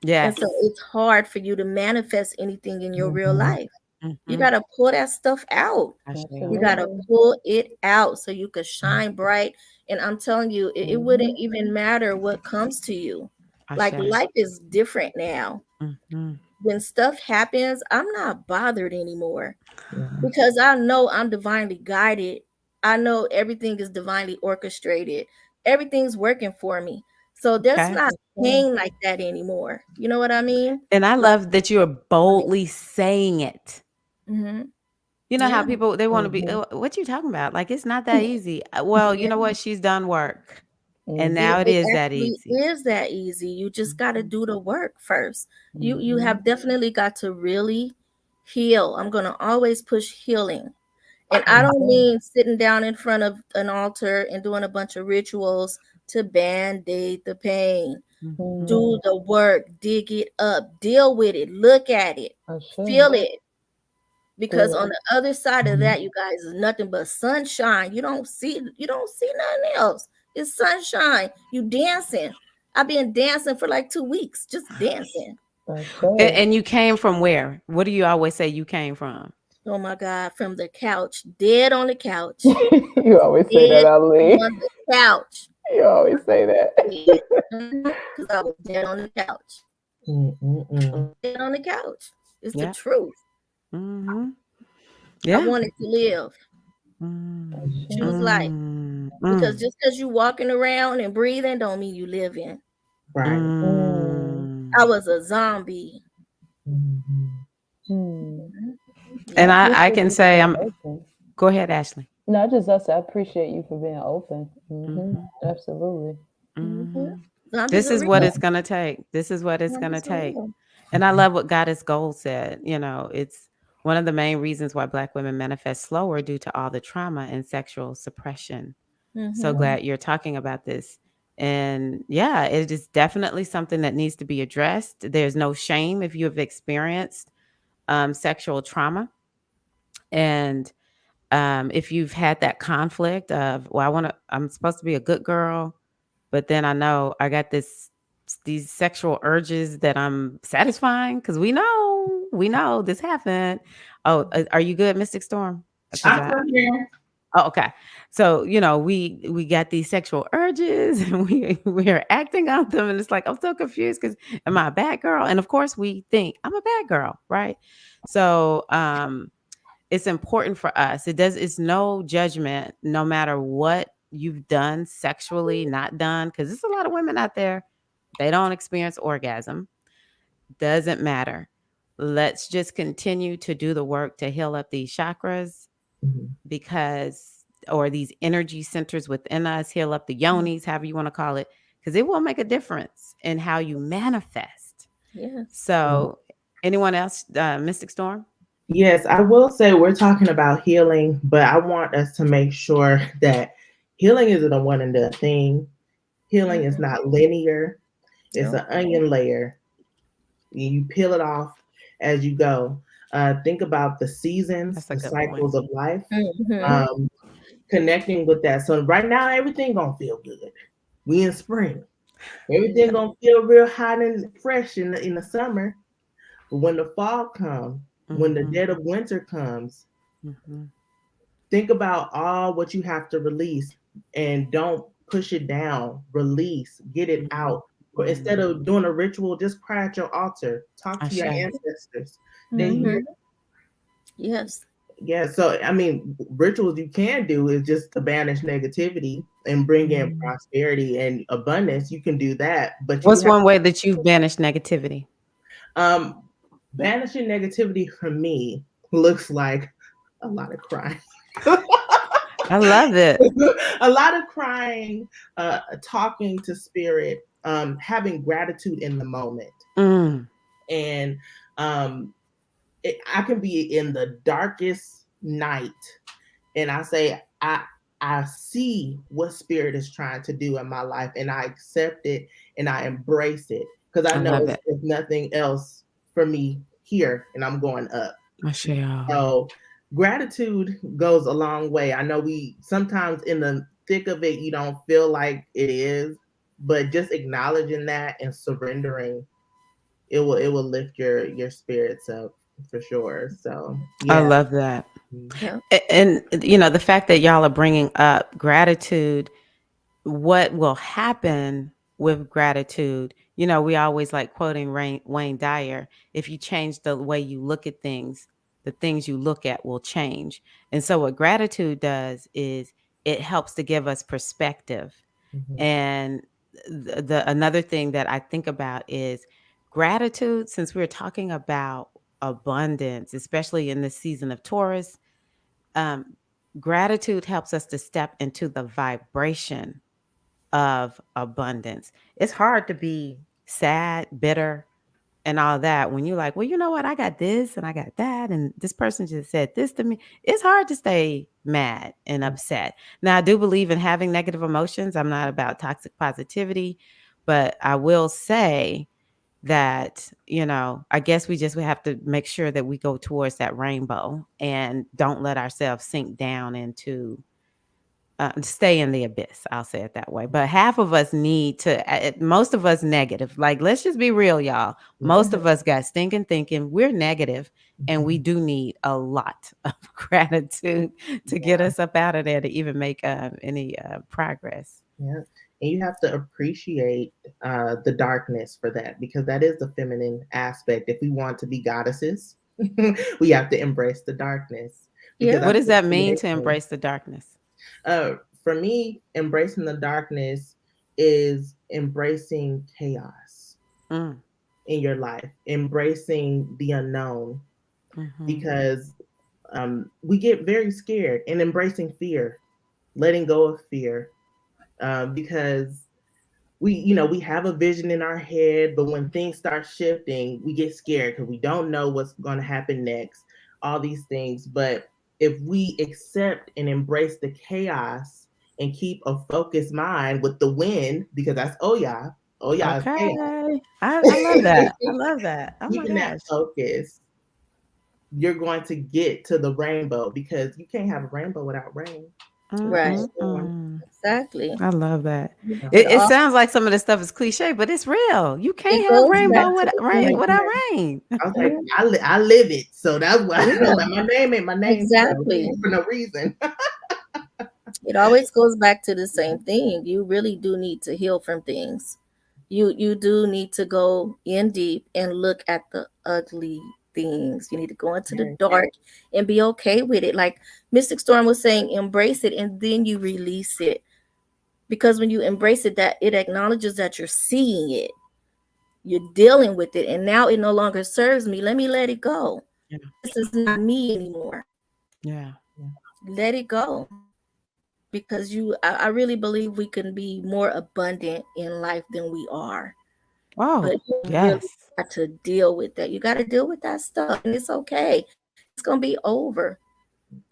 And Yes. so it's hard for you to manifest anything in your real life. You Mhm. got to pull that stuff out. You got to Absolutely. pull it out so you can shine bright. And I'm telling you, it wouldn't even matter what comes to you. Like Ashe. life is different now. Mhm. When stuff happens, I'm not bothered anymore Yeah. because I know I'm divinely guided. I know everything is divinely orchestrated. Everything's working for me. So there's Okay. not pain like that anymore. You know what I mean? And I Like, love that you're boldly saying it. mm-hmm. You know how Yeah. people they want to be, Mhm. what you talking about? Like it's not that easy. Well, you know what? She's done work. And Mhm. now it It is that actually easy. is that easy. You just got to do the work first. You Mhm. have definitely got to really heal. I'm going to always push healing. And I don't Okay. mean sitting down in front of an altar and doing a bunch of rituals to band-aid the pain. Mhm. Do the work, dig it up, deal with it, look at it, Ashe. feel it. Because Feel on it. the other side of that, you guys, is nothing but sunshine. You don't see nothing else. It's sunshine. You dancing. I've been dancing for like 2 weeks, just dancing. Ashe. And you came from where? What do you always say you came from? Oh my God, from the couch, dead on the couch, You always say that, dead Ali. on the couch. You always say that. Because I was dead on the couch. Mm-mm-mm. Dead on the couch. It's the Yeah. truth. Mm-hmm. I Yeah. wanted to live, Mm, choose life. Because just because you walking around and breathing don't mean you living. Right. I was a zombie. And Yeah. I can say I'm. Open. Go ahead, Ashley. No, I appreciate you for being open. Absolutely. Zombies This are is what real. it's gonna take. This is what it's gonna Zombies are take. real. And I love what Goddess Gold said. You know, it's one of the main reasons why Black women manifest slower due to all the trauma and sexual suppression. So glad you're talking about this. And yeah, it is definitely something that needs to be addressed. There's no shame if you have experienced sexual trauma. And if you've had that conflict of, well, I'm supposed to be a good girl, but then I know I got these sexual urges that I'm satisfying because we know this happened. Oh, are you good, Mystic Storm? Because I'm from here. oh, okay. So we got these sexual urges and we are acting on them, and it's like I'm so confused because am I a bad girl? And of course we think I'm a bad girl, right? So it's important for us. It's no judgment, no matter what you've done sexually, not done, because there's a lot of women out there, they don't experience orgasm. Doesn't matter. Let's just continue to do the work to heal up these chakras because, or these energy centers within us, heal up the yonis, however you want to call it, because it will make a difference in how you manifest. Yes. So, anyone else, Mystic Storm? Yes, I will say we're talking about healing, but I want us to make sure that healing isn't a one and done thing. Healing is not linear. It's an onion layer. You peel it off as you go. Think about the seasons, the cycles of life, connecting with that. So right now, everything gonna feel good. We in spring. Everything gonna feel real hot and fresh in the summer. But when the fall comes, when the dead of winter comes, think about all what you have to release and don't push it down. Release, get it out. But instead of doing a ritual, just cry at your altar. Talk to your ancestors. They hear. Yes. Yeah. So I mean, rituals you can do is just to banish negativity and bring in prosperity and abundance. You can do that, but What's one way that you've banished negativity? Banishing negativity for me looks like a lot of crying. I love it. A lot of crying, talking to spirit, having gratitude in the moment. And I can be in the darkest night and I say, I see what spirit is trying to do in my life and I accept it and I embrace it because I know there's nothing else for me here and I'm going up. So gratitude goes a long way. I know we sometimes in the thick of it, you don't feel like it is, but just acknowledging that and surrendering, it will lift your spirits up for sure. So yeah. I love that. Yeah. And the fact that y'all are bringing up gratitude, what will happen with gratitude? We always like quoting Wayne Dyer, if you change the way you look at things, the things you look at will change. And so what gratitude does is it helps to give us perspective. And the another thing that I think about is gratitude, since we're talking about abundance, especially in this season of Taurus, gratitude helps us to step into the vibration of abundance. It's hard to be sad, bitter, and all that when you're like, well, you know what? I got this and I got that. And this person just said this to me. It's hard to stay mad and upset. Now, I do believe in having negative emotions. I'm not about toxic positivity, but I will say that, I guess we have to make sure that we go towards that rainbow and don't let ourselves sink down into stay in the abyss. I'll say it that way. But half of us need to, most of us negative. Like, let's just be real, y'all. Most of us got stinking thinking. We're negative, and we do need a lot of gratitude to get us up out of there to even make any progress. Yeah. And you have to appreciate the darkness for that, because that is the feminine aspect. If we want to be goddesses, we have to embrace the darkness. Because Yeah. What that's does the that mean to amazing. embrace the darkness? For me, embracing the darkness is embracing chaos Mm. in your life, embracing the unknown, because we get very scared, and embracing fear, letting go of fear, because we have a vision in our head, but when things start shifting, we get scared because we don't know what's going to happen next, all these things. But if we accept and embrace the chaos and keep a focused mind with the wind, because that's Oya is chaos. Okay. I love that. I love that. Oh my Keeping that gosh. focus, you're going to get to the rainbow, because you can't have a rainbow without rain. Right. Exactly. I love that. Yeah. It sounds like some of this stuff is cliche, but it's real. You It can't have goes back rainbow to without the rain. beginning. Without rain. I was like, I live it, so that's why Yeah. like, my name ain't my name Exactly. for no reason. It always goes back to the same thing. You really do need to heal from things. You do need to go in deep and look at the ugly things. You need to go into the dark and be okay with it. Like Mystic Storm was saying, embrace it and then you release it. Because when you embrace it, that it acknowledges that you're seeing it. You're dealing with it, and now it no longer serves me. Let me let it go. Yeah. This is not me anymore. Yeah. Let it go. Because I really believe we can be more abundant in life than we are. Oh, But you really yes. got to deal with that. You got to deal with that stuff, and it's okay. It's gonna be over.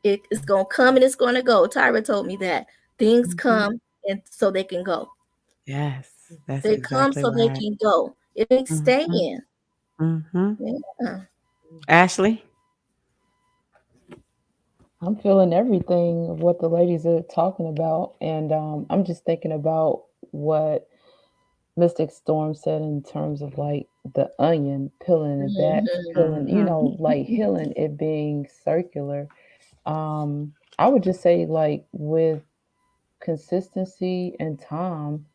It's gonna come and it's gonna go. Tyra told me that things come and so they can go. Yes. That's They come exactly so they right. can go. It ain't staying. Mm-hmm. Yeah. Ashley? I'm feeling everything of what the ladies are talking about, and I'm just thinking about what Mystic Storm said in terms of like the onion, peeling it back, peeling, like healing it being circular. I would just say like with consistency and time,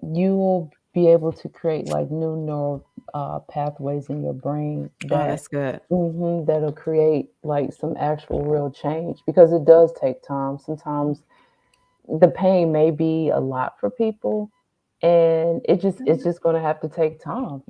you will be able to create like new neural pathways in your brain Oh, that that's good. that'll create like some actual real change, because it does take time. Sometimes the pain may be a lot for people, and it's just going to have to take time,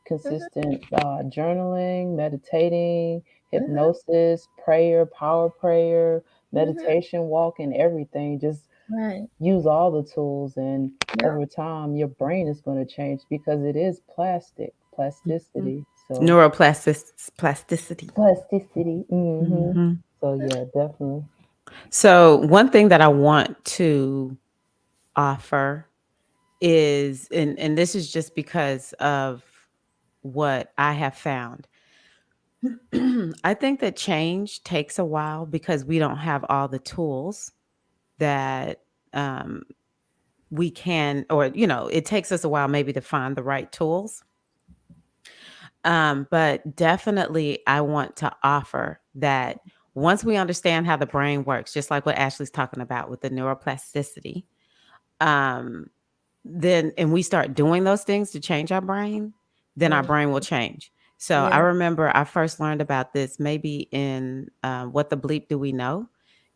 consistent journaling, meditating, hypnosis, prayer, power prayer, meditation, walking, everything. Just Right. use all the tools, and over time your brain is going to change, because it is plasticity. So Neuroplasticity. plasticity. Mm-hmm. So yeah, definitely. So one thing that I want to offer is, and this is just because of what I have found. I think that change takes a while because we don't have all the tools that we can, or it takes us a while maybe to find the right tools. But definitely I want to offer that once we understand how the brain works, just like what Ashley's talking about with the neuroplasticity, then and we start doing those things to change our brain, then our brain will change. So I remember I first learned about this maybe in What the Bleep Do We Know?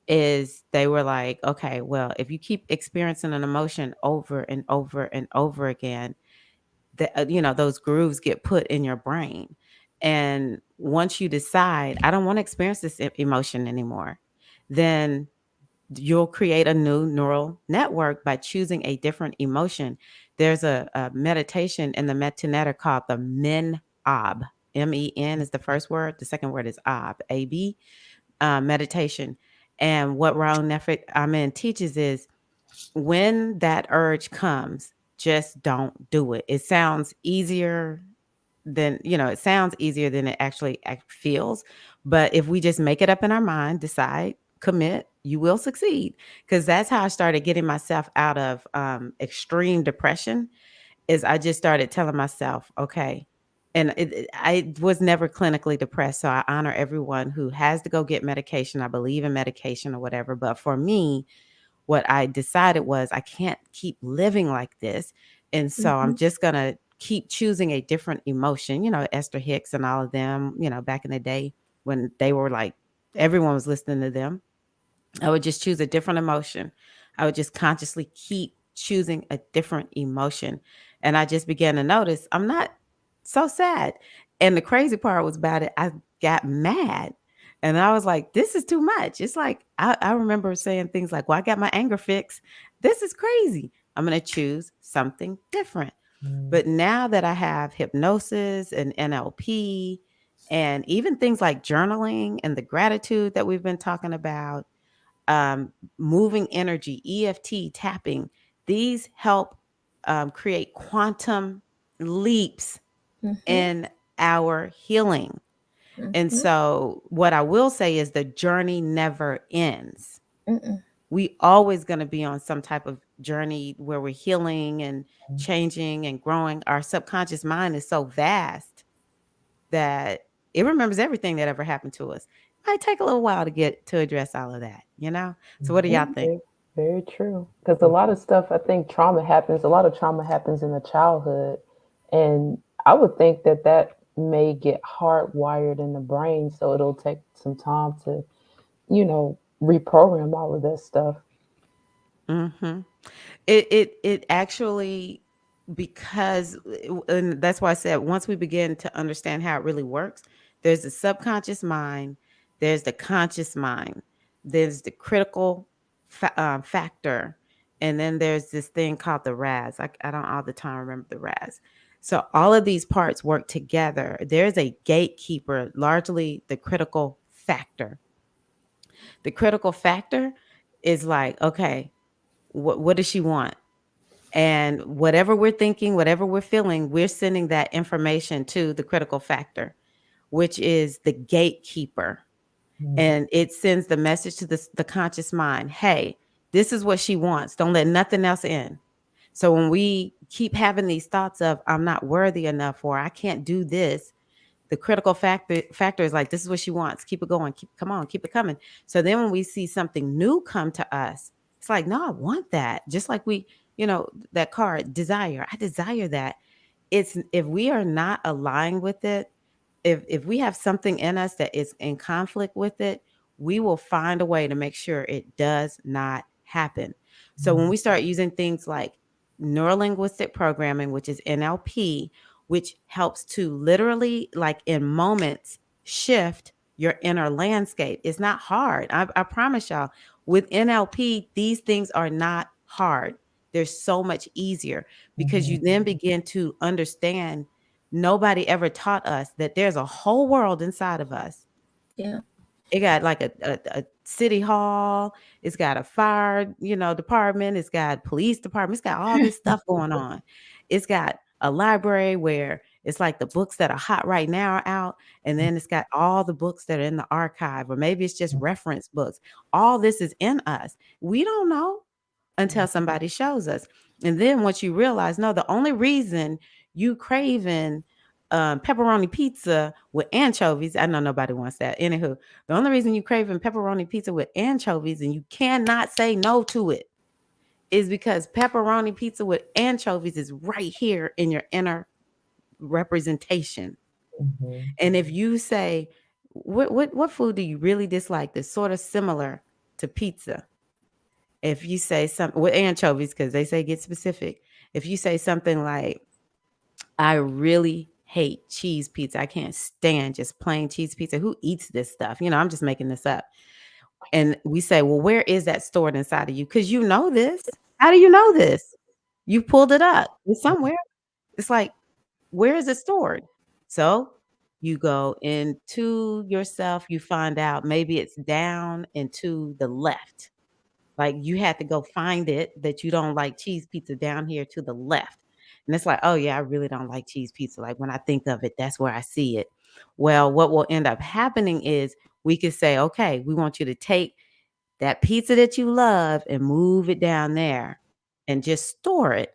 Is they were like, okay, well, if you keep experiencing an emotion over and over and over again, those grooves get put in your brain. And once you decide, I don't want to experience this emotion anymore, then you'll create a new neural network by choosing a different emotion. There's a meditation in the Metanetter called the MEN-OB. MEN is the first word. The second word is OB, AB, meditation. And what Raul Nefret Amen teaches is when that urge comes, just don't do it. It sounds easier than it actually feels. But if we just make it up in our mind, decide, commit, you will succeed. Because that's how I started getting myself out of extreme depression. Is I just started telling myself, okay, and I was never clinically depressed, so I honor everyone who has to go get medication. I believe in medication or whatever, but for me, what I decided was I can't keep living like this, and so I'm just gonna keep choosing a different emotion. Esther Hicks and all of them. Back in the day when they were like everyone was listening to them. I would just choose a different emotion. I would just consciously keep choosing a different emotion. And I just began to notice I'm not so sad. And the crazy part was about it, I got mad. And I was like, this is too much. It's like, I remember saying things like, well, I got my anger fixed. This is crazy. I'm going to choose something different. But now that I have hypnosis and NLP and even things like journaling and the gratitude that we've been talking about, moving energy, EFT, tapping, these help create quantum leaps in our healing. And so, what I will say is the journey never ends. We always going to be on some type of journey where we're healing and changing and growing. Our subconscious mind is so vast that it remembers everything that ever happened to us. It might take a little while to get to address all of that. So what do y'all think? Very true. Because a lot of stuff, I think a lot of trauma happens in the childhood. And I would think that may get hardwired in the brain. So it'll take some time to, reprogram all of that stuff. Mm-hmm. It actually, because, and that's why I said once we begin to understand how it really works, there's the subconscious mind, there's the conscious mind, there's the critical factor, and then there's this thing called the RAS. I don't all the time remember the RAS. So all of these parts work together. There's a gatekeeper, largely the critical factor. The critical factor is like, okay, what does she want? And whatever we're thinking, whatever we're feeling, we're sending that information to the critical factor, which is the gatekeeper. And it sends the message to the conscious mind. Hey, this is what she wants. Don't let nothing else in. So when we keep having these thoughts of I'm not worthy enough or I can't do this, the critical factor is like, this is what she wants. Keep it going. Come on, keep it coming. So then when we see something new come to us, it's like, no, I want that. Just like that card, desire. I desire that. It's if we are not aligned with it, if we have something in us that is in conflict with it, we will find a way to make sure it does not happen. So when we start using things like neurolinguistic programming, which is NLP, which helps to literally, like in moments, shift your inner landscape. It's not hard. I promise y'all, with NLP, these things are not hard. They're so much easier because you then begin to understand nobody ever taught us that there's a whole world inside of us. Yeah. It got like a city hall. It's got a fire, department. It's got police department. It's got all this stuff going on. It's got a library where it's like the books that are hot right now are out. And then it's got all the books that are in the archive, or maybe it's just reference books. All this is in us. We don't know until somebody shows us. And then once you realize, no, the only reason you craving pepperoni pizza with anchovies, I know nobody wants that. Anywho, the only reason you craving pepperoni pizza with anchovies and you cannot say no to it is because pepperoni pizza with anchovies is right here in your inner representation. And if you say, what food do you really dislike that's sort of similar to pizza? If you say something with anchovies, because they say get specific. If you say something like, I really hate cheese pizza. I can't stand just plain cheese pizza. Who eats this stuff? I'm just making this up. And we say, well, where is that stored inside of you? Because you know this. How do you know this? You pulled it up. It's somewhere. It's like, where is it stored? So you go into yourself, you find out maybe it's down and to the left. Like you had to go find it that you don't like cheese pizza down here to the left. And it's like, oh yeah, I really don't like cheese pizza. Like when I think of it, that's where I see it. Well, what will end up happening is we could say, okay, we want you to take that pizza that you love and move it down there and just store it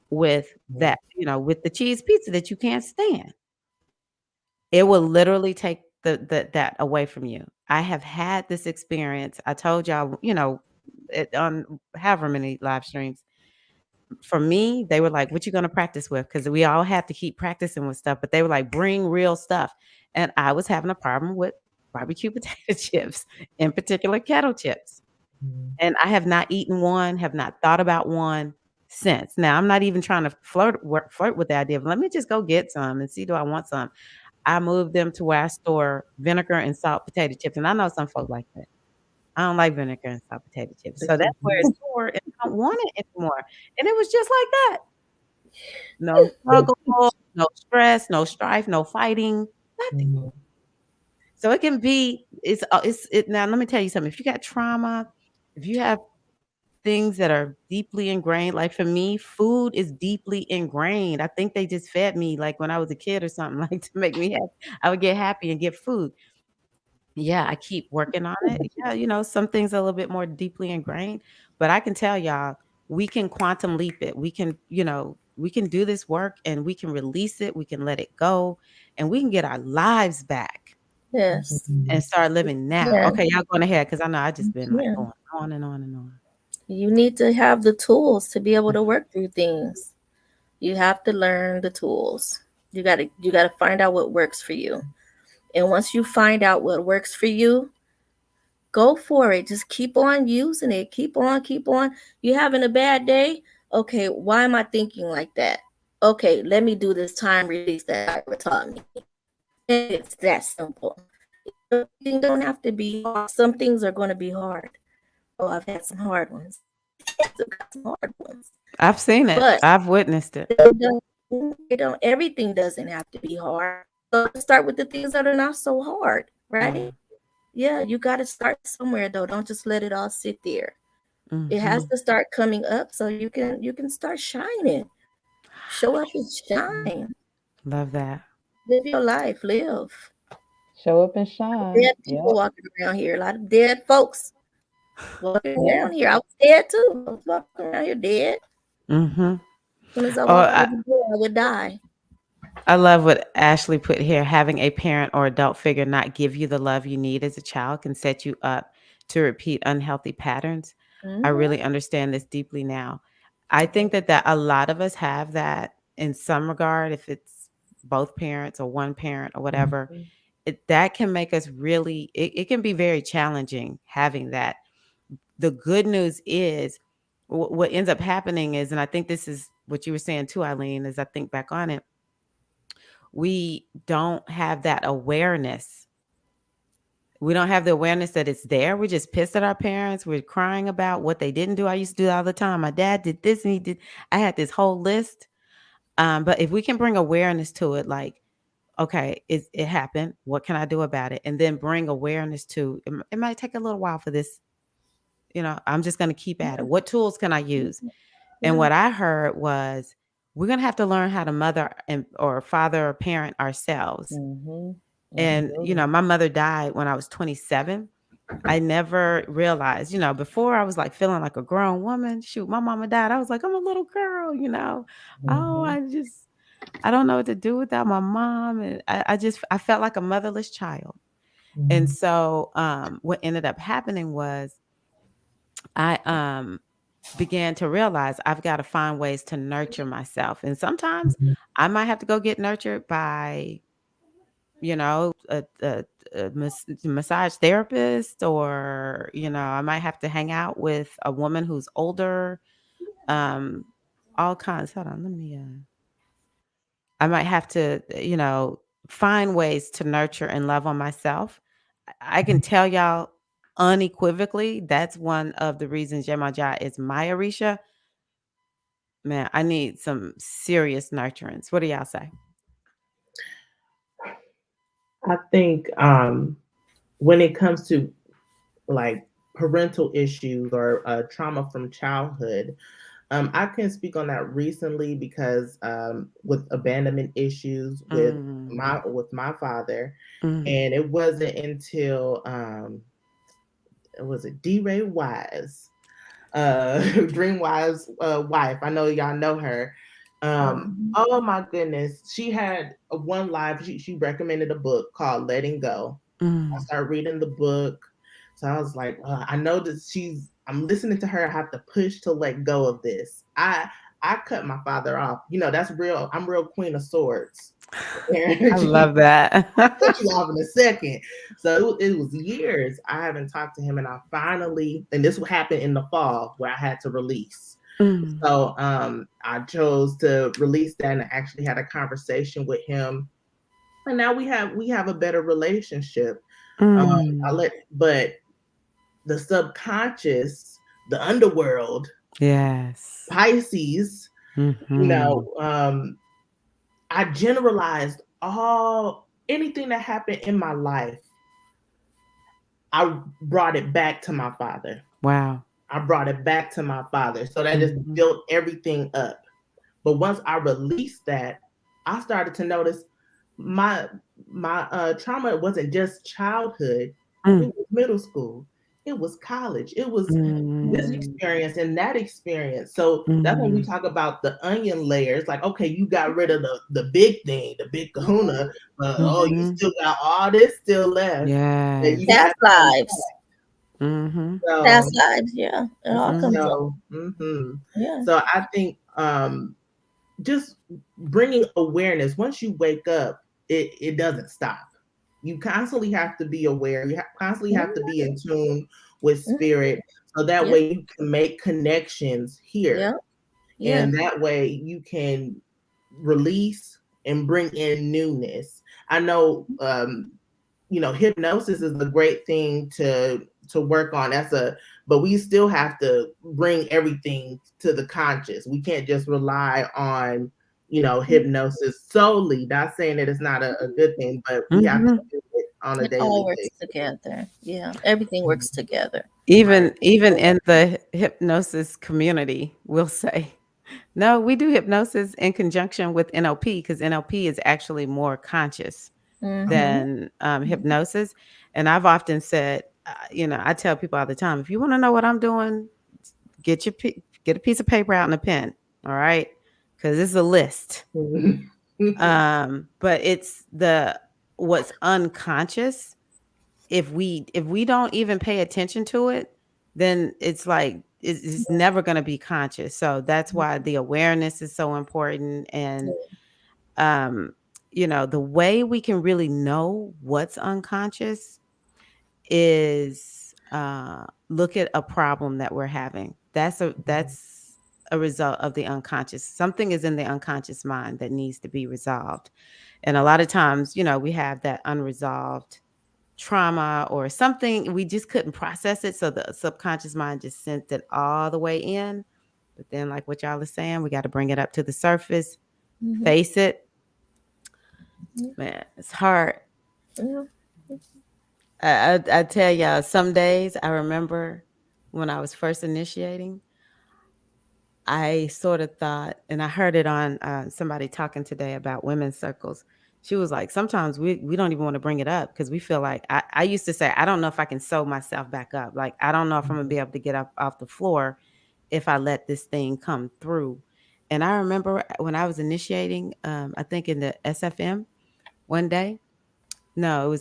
with that, with the cheese pizza that you can't stand. It will literally take that away from you. I have had this experience. I told y'all, on however many live streams. For me, they were like, "What you gonna practice with?" Because we all have to keep practicing with stuff, but they were like, "Bring real stuff." And I was having a problem with barbecue potato chips, in particular kettle chips. And I have not eaten one, have not thought about one since. Now, I'm not even trying to flirt with the idea of, let me just go get some and see, do I want some? I moved them to where I store vinegar and salt potato chips, and I know some folks like that. I don't like vinegar and salt potato chips. So that's where it's stored, and I don't want it anymore. And it was just like that. No struggle, no stress, no strife, no fighting, nothing. So it can be, now let me tell you something. If you got trauma, if you have things that are deeply ingrained, like for me, food is deeply ingrained. I think they just fed me like when I was a kid or something, like to make me happy. I would get happy and get food. Yeah, I keep working on it. Yeah, some things are a little bit more deeply ingrained, but I can tell y'all, we can quantum leap it. We can do this work and we can release it. We can let it go and we can get our lives back. Yes. And start living now. Yeah. Okay, y'all going ahead because I know I just been like Yeah. going on and on and on. You need to have the tools to be able to work through things. You have to learn the tools. You gotta find out what works for you. And once you find out what works for you, go for it. Just keep on using it. Keep on. You having a bad day? Okay, why am I thinking like that? Okay, let me do this time release that Ira taught me. It's that simple. Things don't have to be hard. Some things are going to be hard. Oh, I've had some hard ones. I've got some hard ones. I've seen it. But I've witnessed it. Everything doesn't have to be hard. So let's start with the things that are not so hard, right? Yeah, you got to start somewhere though. Don't just let it all sit there. It has to start coming up so you can start shining. Show up and shine. Love that. Live your life. Live. Show up and shine. Dead people walking around here. A lot of dead folks walking around here. I was dead too. I was walking around here dead. As soon as I walked out the door, I would die. I love what Ashley put here. Having a parent or adult figure not give you the love you need as a child can set you up to repeat unhealthy patterns. I really understand this deeply now. I think that a lot of us have that in some regard, if it's both parents or one parent or whatever. That can make us really, it can be very challenging having that. The good news is what ends up happening is, and I think this is what you were saying too, Eileen, as I think back on it, we don't have that awareness. We don't have the awareness that it's there. We're just pissed at our parents. We're crying about what they didn't do. I used to do that all the time. My dad did this and he did. I had this whole list. But if we can bring awareness to it, like, okay, it happened. What can I do about it? And then bring awareness to it might take a little while for this. I'm just going to keep at it. What tools can I use? And what I heard was we're going to have to learn how to mother or father or parent ourselves. And, my mother died when I was 27. I never realized, before I was like feeling like a grown woman. Shoot, my mama died. I was like, I'm a little girl, Oh, I don't know what to do without my mom. And I felt like a motherless child. And so what ended up happening was I began to realize I've got to find ways to nurture myself. And sometimes I might have to go get nurtured by, a massage therapist, or, I might have to hang out with a woman who's older, all kinds. Hold on, let me, I might have to, find ways to nurture and love on myself. I can tell y'all unequivocally, that's one of the reasons Yemaja is my Orisha. Man, I need some serious nurturance. What do y'all say? I think when it comes to like parental issues or trauma from childhood, I can speak on that recently because with abandonment issues with my father, and it wasn't until was it D-Ray Wise, Dream Wise wife. I know y'all know her. Mhm. Oh my goodness. She had one live, she recommended a book called Letting Go. I Mm. started reading the book. So I was like, I know that I'm listening to her. I have to push to let go of this. I cut my father off. That's real. I'm real Queen of Swords. I love that. Cut you off in a second. So it was years I haven't talked to him, and I finally, and this happened in the fall where I had to release. Mm. So I chose to release that, and I actually had a conversation with him, and now we have a better relationship. Mm. But the subconscious, the underworld, Yes. Pisces, Mm-hmm. I generalized anything that happened in my life. I brought it back to my father. Wow. I brought it back to my father. So that just Mm-hmm. built everything up. But once I released that, I started to notice my trauma wasn't just childhood, it Mm. was middle school, it was college, it was this Mm. experience and that experience. So that's when we Mm. talk about the onion layers. Like, okay, you got rid of the big thing, the big kahuna, but you Mm-hmm. still got all this still left that you Yes. have Past to lives. unpack. Mm-hmm. So Past lives, yeah. It all comes Mm-hmm. up. so Yeah. so I think just bringing awareness. Once you wake up, it doesn't stop. You constantly have to be aware. You constantly have to be in tune with Mhm. spirit, so that Yeah. way you can make connections Yeah. here, Yeah. and that way you can release and bring in newness. I know, hypnosis is a great thing to work on. But we still have to bring everything to the conscious. We can't just rely on hypnosis solely. Not saying that it's not a good thing, but we have to Mm-hmm. do it on a It all daily works basis. together. Yeah. Everything works together. Right. Even in the hypnosis community, we'll say, no, we do hypnosis in conjunction with NLP because NLP is actually more conscious Mm-hmm. than hypnosis. And I've often said, I tell people all the time, if you want to know what I'm doing, get a piece of paper out and a pen. All right, because it's a list. But it's what's unconscious. If we don't even pay attention to it, then it's like it's never going to be conscious. So that's why the awareness is so important. And um the way we can really know what's unconscious is look at a problem that we're having. That's a result of the unconscious. Something is in the unconscious mind that needs to be resolved. And a lot of times, we have that unresolved trauma or something. We just couldn't process it. So the subconscious mind just sent it all the way in. But then, like what y'all are saying, we got to bring it up to the surface, Mm-hmm. face it. Man, it's hard. Yeah. I tell y'all, some days I remember when I was first initiating, I sort of thought, and I heard it on somebody talking today about women's circles. She was like, sometimes we don't even want to bring it up because we feel like, I used to say, I don't know if I can sew myself back up. Like, I don't know if I'm going to be able to get up off the floor if I let this thing come through. And I remember when I was initiating, I think in the SFM one day, no, it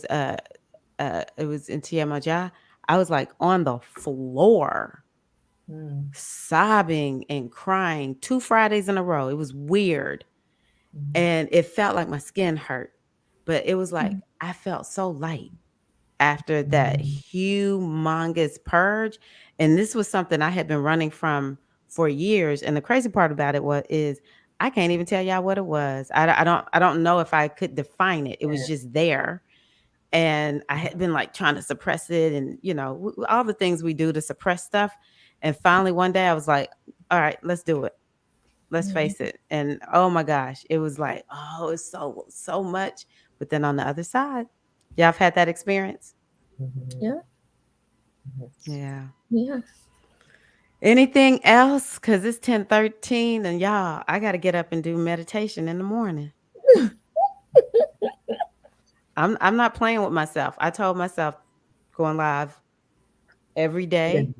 was in Tiamaja. I was like on the floor Mm, sobbing and crying 2 Fridays in a row. It was weird, mm, and it felt like my skin hurt, but it was like I felt so light after that mm, humongous purge, and this was something I had been running from for years, and the crazy part about it is I can't even tell y'all what it was. I don't know if I could define it. It was yes. just there, and I had been like trying to suppress it, and all the things we do to suppress stuff. And finally one day I was like, all right, let's do it. Let's Mhm. face it. And oh my gosh, it was like, oh, it's so much. But then on the other side, y'all have had that experience? Mhm, Yeah. yes. Yeah. Yeah. Anything else? Because it's 10:13, and y'all, I got to get up and do meditation in the morning. I'm not playing with myself. I told myself going live every Yeah. day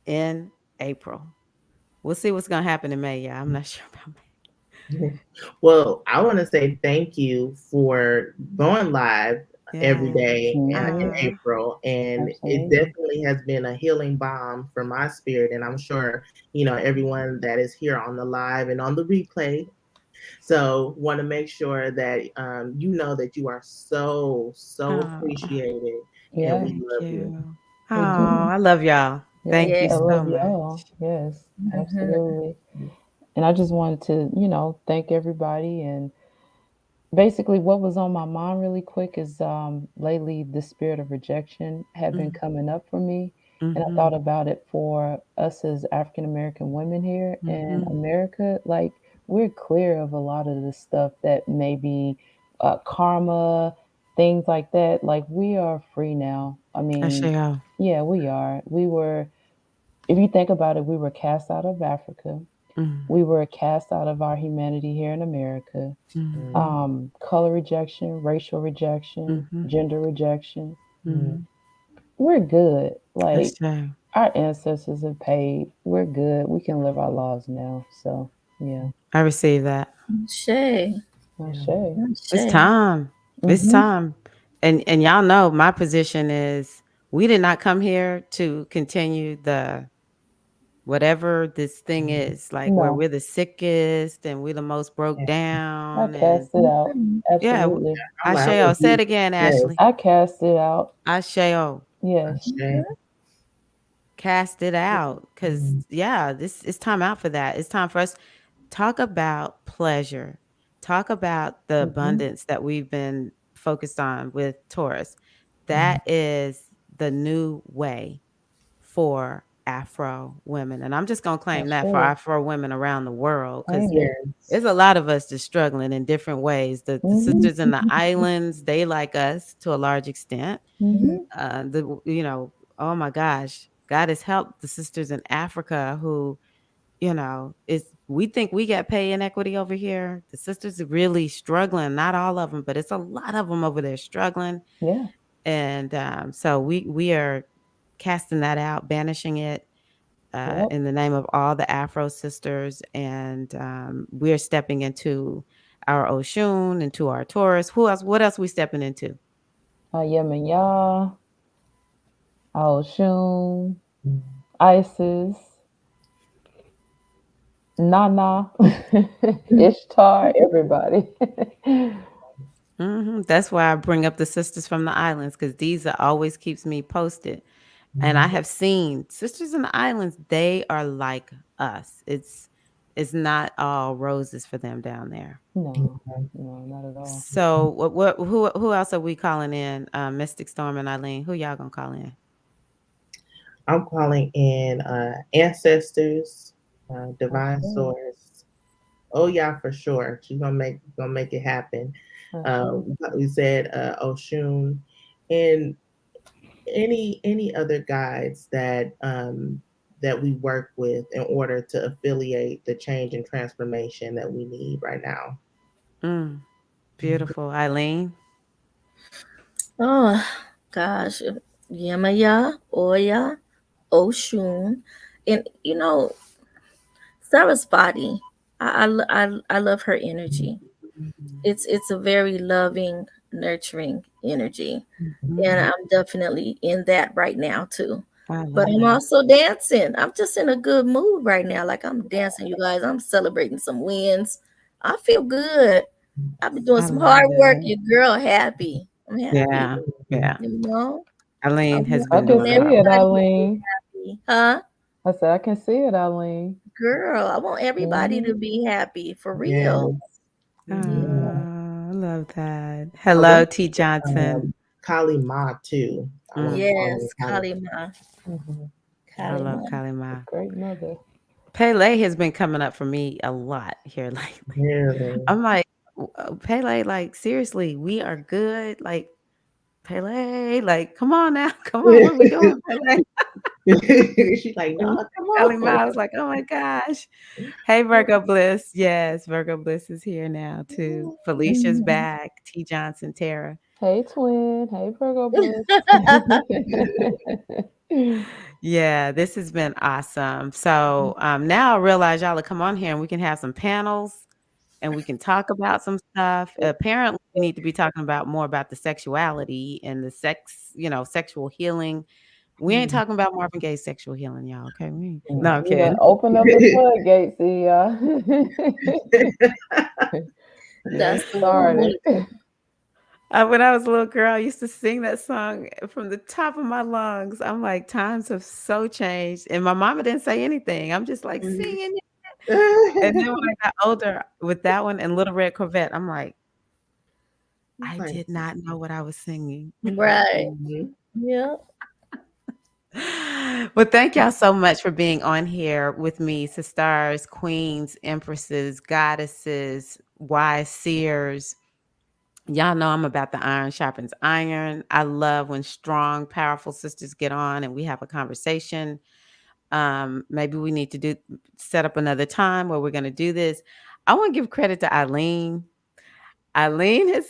in April. We'll see what's gonna happen in May. Yeah, I'm not sure about May. Well, I want to say thank you for going live every Yeah. day in Mhm. April. And it Absolutely. definitely has been a healing balm for my spirit. And I'm sure, everyone that is here on the live and on the replay. So want to make sure that you know that you are so Oh, appreciated and Yeah, we thank love you. you. Oh, we do. I love y'all. Yes, Thank you I Yes. so love much. y'all. Yes, Mhm. absolutely. And I just wanted to, thank everybody. And basically, what was on my mind really quick is lately the spirit of rejection had been Mm, coming up for me. And I mhm, thought about it for us as African American women here in mhm. America. Like, we're clear of a lot of the stuff that may be karma, things like that. Like, we are free now. I mean, Asheo. yeah, we are. We were, if you think about it, we were cast out of Africa. Mm, We were cast out of our humanity here in America. mm, Mm, Color rejection, racial rejection, mhm, gender rejection. mm. mhm. We're good. Like, Asheo. our ancestors have paid. We're good. We can live our lives now. So, yeah, I receive that. Shay. I Yeah. say. It's Shay. time. It's Mm-hmm. time. And y'all know my position is we did not come here to continue the whatever this thing is, like where No, we're the sickest and we're the most broke I down. And cast it out. Mhm. yeah, Absolutely. I'm like, I'm Asheo. with Say it you. again, Yes. Ashley. I cast it out. Asheo. Yes. Okay. Cast it out. Cause Mhm. yeah, this it's time out for that. It's time for us talk about pleasure. Talk about the Mm-hmm. abundance that we've been focused on with Taurus. Mhm. That is the new way for Afro women. And I'm just going to I claim that for say. Afro women around the world because Claim it. Yes. there's a lot of us just struggling in different ways. The Mm-hmm. sisters in the islands, they like us to a large extent. Mhm. Mm-hmm. Oh my gosh, God has helped the sisters in Africa who, is we think we got pay inequity over here. The sisters are really struggling. Not all of them, but it's a lot of them over there struggling. Yeah. And so we are casting that out, banishing it Yep. in the name of all the Afro sisters, and we're stepping into our Oshun, into our Taurus. Who else? What else we stepping into? Yemaya, Aoshun, Mhm. Isis, Nana, Ishtar, everybody. That's why I bring up the sisters from the islands because these are always keeps me posted. And I Mhm. have seen sisters in the islands. They are like us. It's not all roses for them down there. No, no, not at all. So who else are we calling in? Mystic Storm and Eileen. Who y'all gonna call in? I'm calling in ancestors, divine Okay, source. Oh yeah, for sure. She's gonna make it happen. okay. We said Oshun, and any other guides that we work with in order to affiliate the change and transformation that we need right now. Mm, beautiful, Eileen. Oh gosh. Yemaya, Oya, Oshun. And Sarasvati. I love her energy. It's a very loving, nurturing energy. And Mhm. I'm definitely in that right now too. I But love I'm that. also dancing. I'm just in a good mood right now. Like I'm dancing, you guys. I'm celebrating some wins. I feel good. I've been doing I some love hard work. that. Your girl happy. I'm happy. Yeah, yeah. You know, I Eileen has want, I been I can doing want a lot see of it, work. everybody to be Eileen. happy. Huh? I said, I can see it, Eileen. Girl, I want everybody to Hmm. be happy for Yes. real. Oh, Yeah. I love that. I Hello, want T. Johnson. Kali Ma too. I want to Mm, call in Yes, Kali. Kalima. Mhm. I love Kalima. Kalima. Great mother. Pele has been coming up for me a lot here lately. Really. I'm like, Pele, like, seriously, we are good. Like, Pele, like, come on now. Come on. What are we doing, Pele? She's like, no, And come Kelly on. Miles, like, oh my gosh. Hey, Virgo Bliss. Yes, Virgo Bliss is here now too. Felicia's Mhm. back. T. Johnson, Tara. Hey, twin. Hey, Virgo Bliss. Yeah, this has been awesome. So now I realize y'all will come on here and we can have some panels and we can talk about some stuff. Apparently, we need to be talking about more about the sexuality and the sexual healing. We ain't talking about Marvin Gaye's sexual healing, y'all. Okay, no, I'm We done kidding. open up the floodgates, see y'all. That's Just the started. one. When I was a little girl, I used to sing that song from the top of my lungs. I'm like, times have so changed, and my mama didn't say anything. I'm just like singing it. And then when I got older, with that one and Little Red Corvette, I'm like, I did not know what I was singing. Right. Mhm. Yeah. Well, thank y'all so much for being on here with me, sisters, queens, empresses, goddesses, wise seers. Y'all know I'm about the iron sharpens iron. I love when strong, powerful sisters get on and we have a conversation. Maybe we need to set up another time where we're going to do this. I want to give credit to Eileen. Eileen has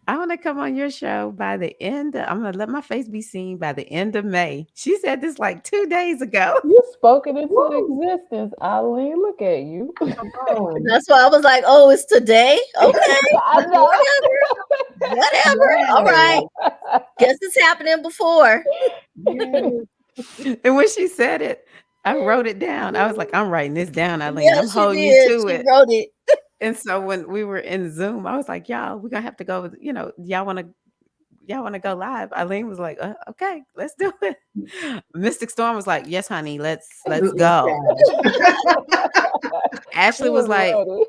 I want to come on your show by the end I'm going to let my face be seen by the end of May. She said this like 2 days ago. You spoke it into Woo! existence, Eileen. Look at you. Come on. That's why I was like, oh, it's today? Okay. I know. Whatever. All right. Guess it's happening before. Yes. And when she said it, I wrote it down. I was like, I'm writing this down, Eileen. Yeah, I'm she holding you did. to She it. wrote it. And so when we were in Zoom, I was like, y'all, we're gonna have to go with, y'all wanna go live. Eileen was like, okay, let's do it. Mystic Storm was like, yes, honey, let's go. Ashley was like, ready.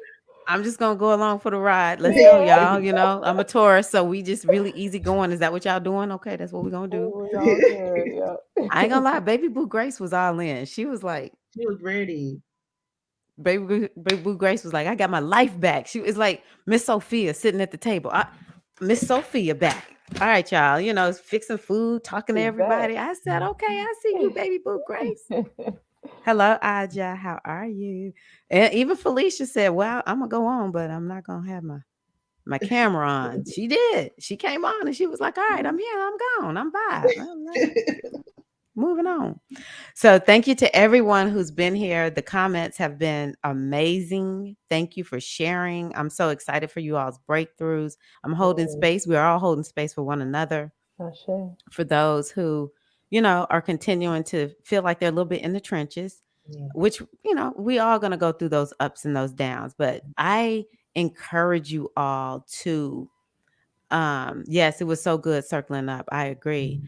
I'm just gonna go along for the ride. Let's go, y'all. I'm a tourist, so we just really easy going. Is that what y'all doing? Okay, that's what we're gonna do. We all here, yeah. I ain't gonna lie, Baby Boo Grace was all in. She was like, She was ready. Baby Boo Grace was like, I got my life back. She was like Miss Sophia sitting at the table. Miss Sophia back. All right, y'all, fixing food, talking to She's everybody. back. I said, okay, I see you, Baby Boo Grace. Hello, Aja. How are you? And even Felicia said, well, I'm gonna go on, but I'm not gonna have my camera on. She did. She came on and she was like, all right, I'm here. I'm gone. I'm by. I'm like, moving on. So thank you to everyone who's been here. The comments have been amazing. Thank you for sharing. I'm so excited for you all's breakthroughs. I'm holding space. We're all holding space for one another. For those who, are continuing to feel like they're a little bit in the trenches, which, we all going to go through those ups and those downs. But I encourage you all to, yes, it was so good circling up. I agree.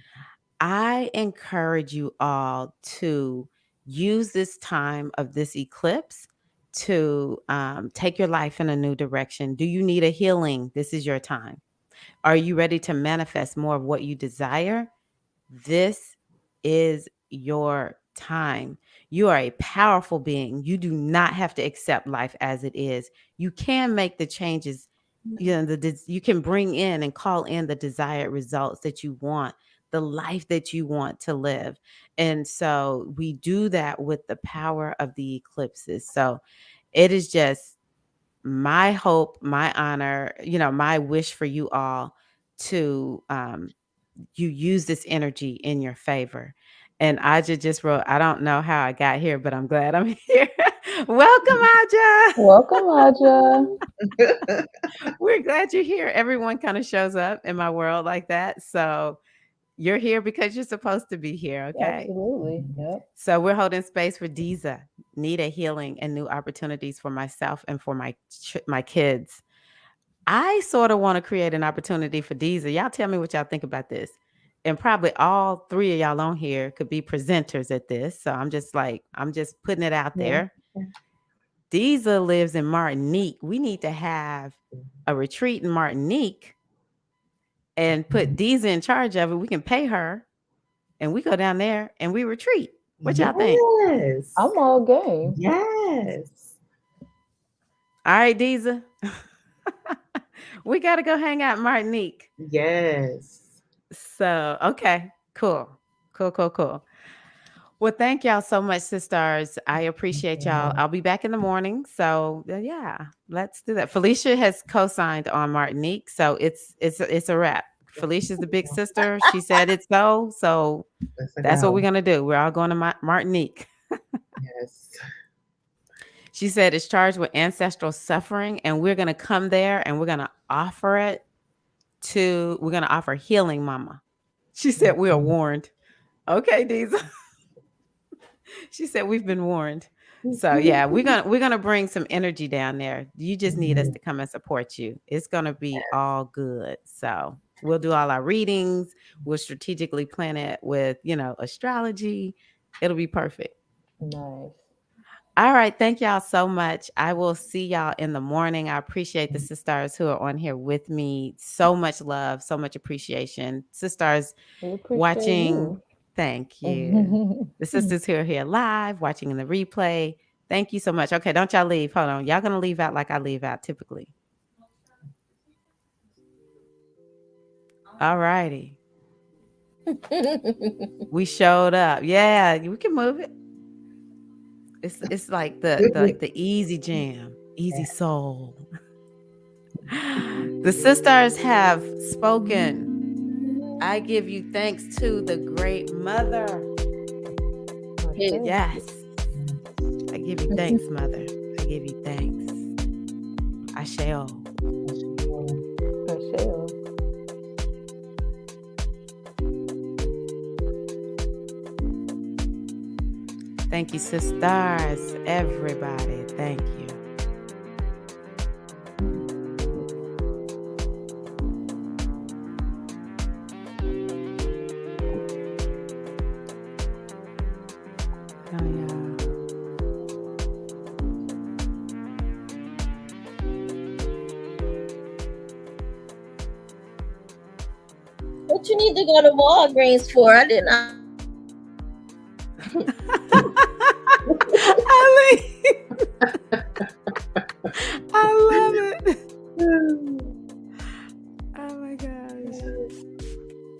I encourage you all to use this time of this eclipse to take your life in a new direction. Do you need a healing? This is your time. Are you ready to manifest more of what you desire? This is your time. You are a powerful being. You do not have to accept life as it is. You can make the changes. You can bring in and call in the desired results that you want, the life that you want to live. And so we do that with the power of the eclipses. So it is just my hope, my honor, my wish for you all to you use this energy in your favor. And Aja just wrote, I don't know how I got here, but I'm glad I'm here. Welcome, Aja. Welcome, Aja. We're glad you're here. Everyone kind of shows up in my world like that. So you're here because you're supposed to be here. Okay. Absolutely. Yep. So we're holding space for Diza, need a healing and new opportunities for myself and for my kids. I sort of want to create an opportunity for Diza. Y'all tell me what y'all think about this. And probably all three of y'all on here could be presenters at this. So I'm just putting it out there. Diza lives in Martinique. We need to have a retreat in Martinique and put Diza in charge of it. We can pay her and we go down there and we retreat. What y'all think? Yes. I'm all game. Yes. All right, Diza. We got to go hang out in Martinique. Yes. So, okay, cool. Well, thank y'all so much, sisters. I appreciate y'all. I'll be back in the morning. So yeah, let's do that. Felicia has co-signed on Martinique, so it's a wrap. Felicia's the big sister. She said it's so. So that's what we're gonna do. We're all going to Martinique. Yes. She said it's charged with ancestral suffering, and we're gonna come there and we're gonna offer it to. We're gonna offer healing, Mama. She said we are warned. Okay, Diesel. She said we've been warned. So yeah, we're gonna bring some energy down there. You just need us to come and support you. It's gonna be all good. So we'll do all our readings. We'll strategically plan it with astrology. It'll be perfect. Nice. All right. Thank y'all so much. I will see y'all in the morning. I appreciate the sisters who are on here with me. So much love, so much appreciation. Sisters We appreciate watching. you. Thank you. The sisters who are here live, watching in the replay. Thank you so much. Okay, don't y'all leave. Hold on. Y'all gonna leave out like I leave out typically. All righty. We showed up. Yeah, we can move it. It's like the easy jam, easy soul. The sisters have spoken. I give you thanks to the great mother. Yes. I give you thanks, Mother. I give you thanks. I shall. Thank you, sisters. Everybody. Thank you. What you need to go to Walgreens for? I did not. I love it. Oh my gosh.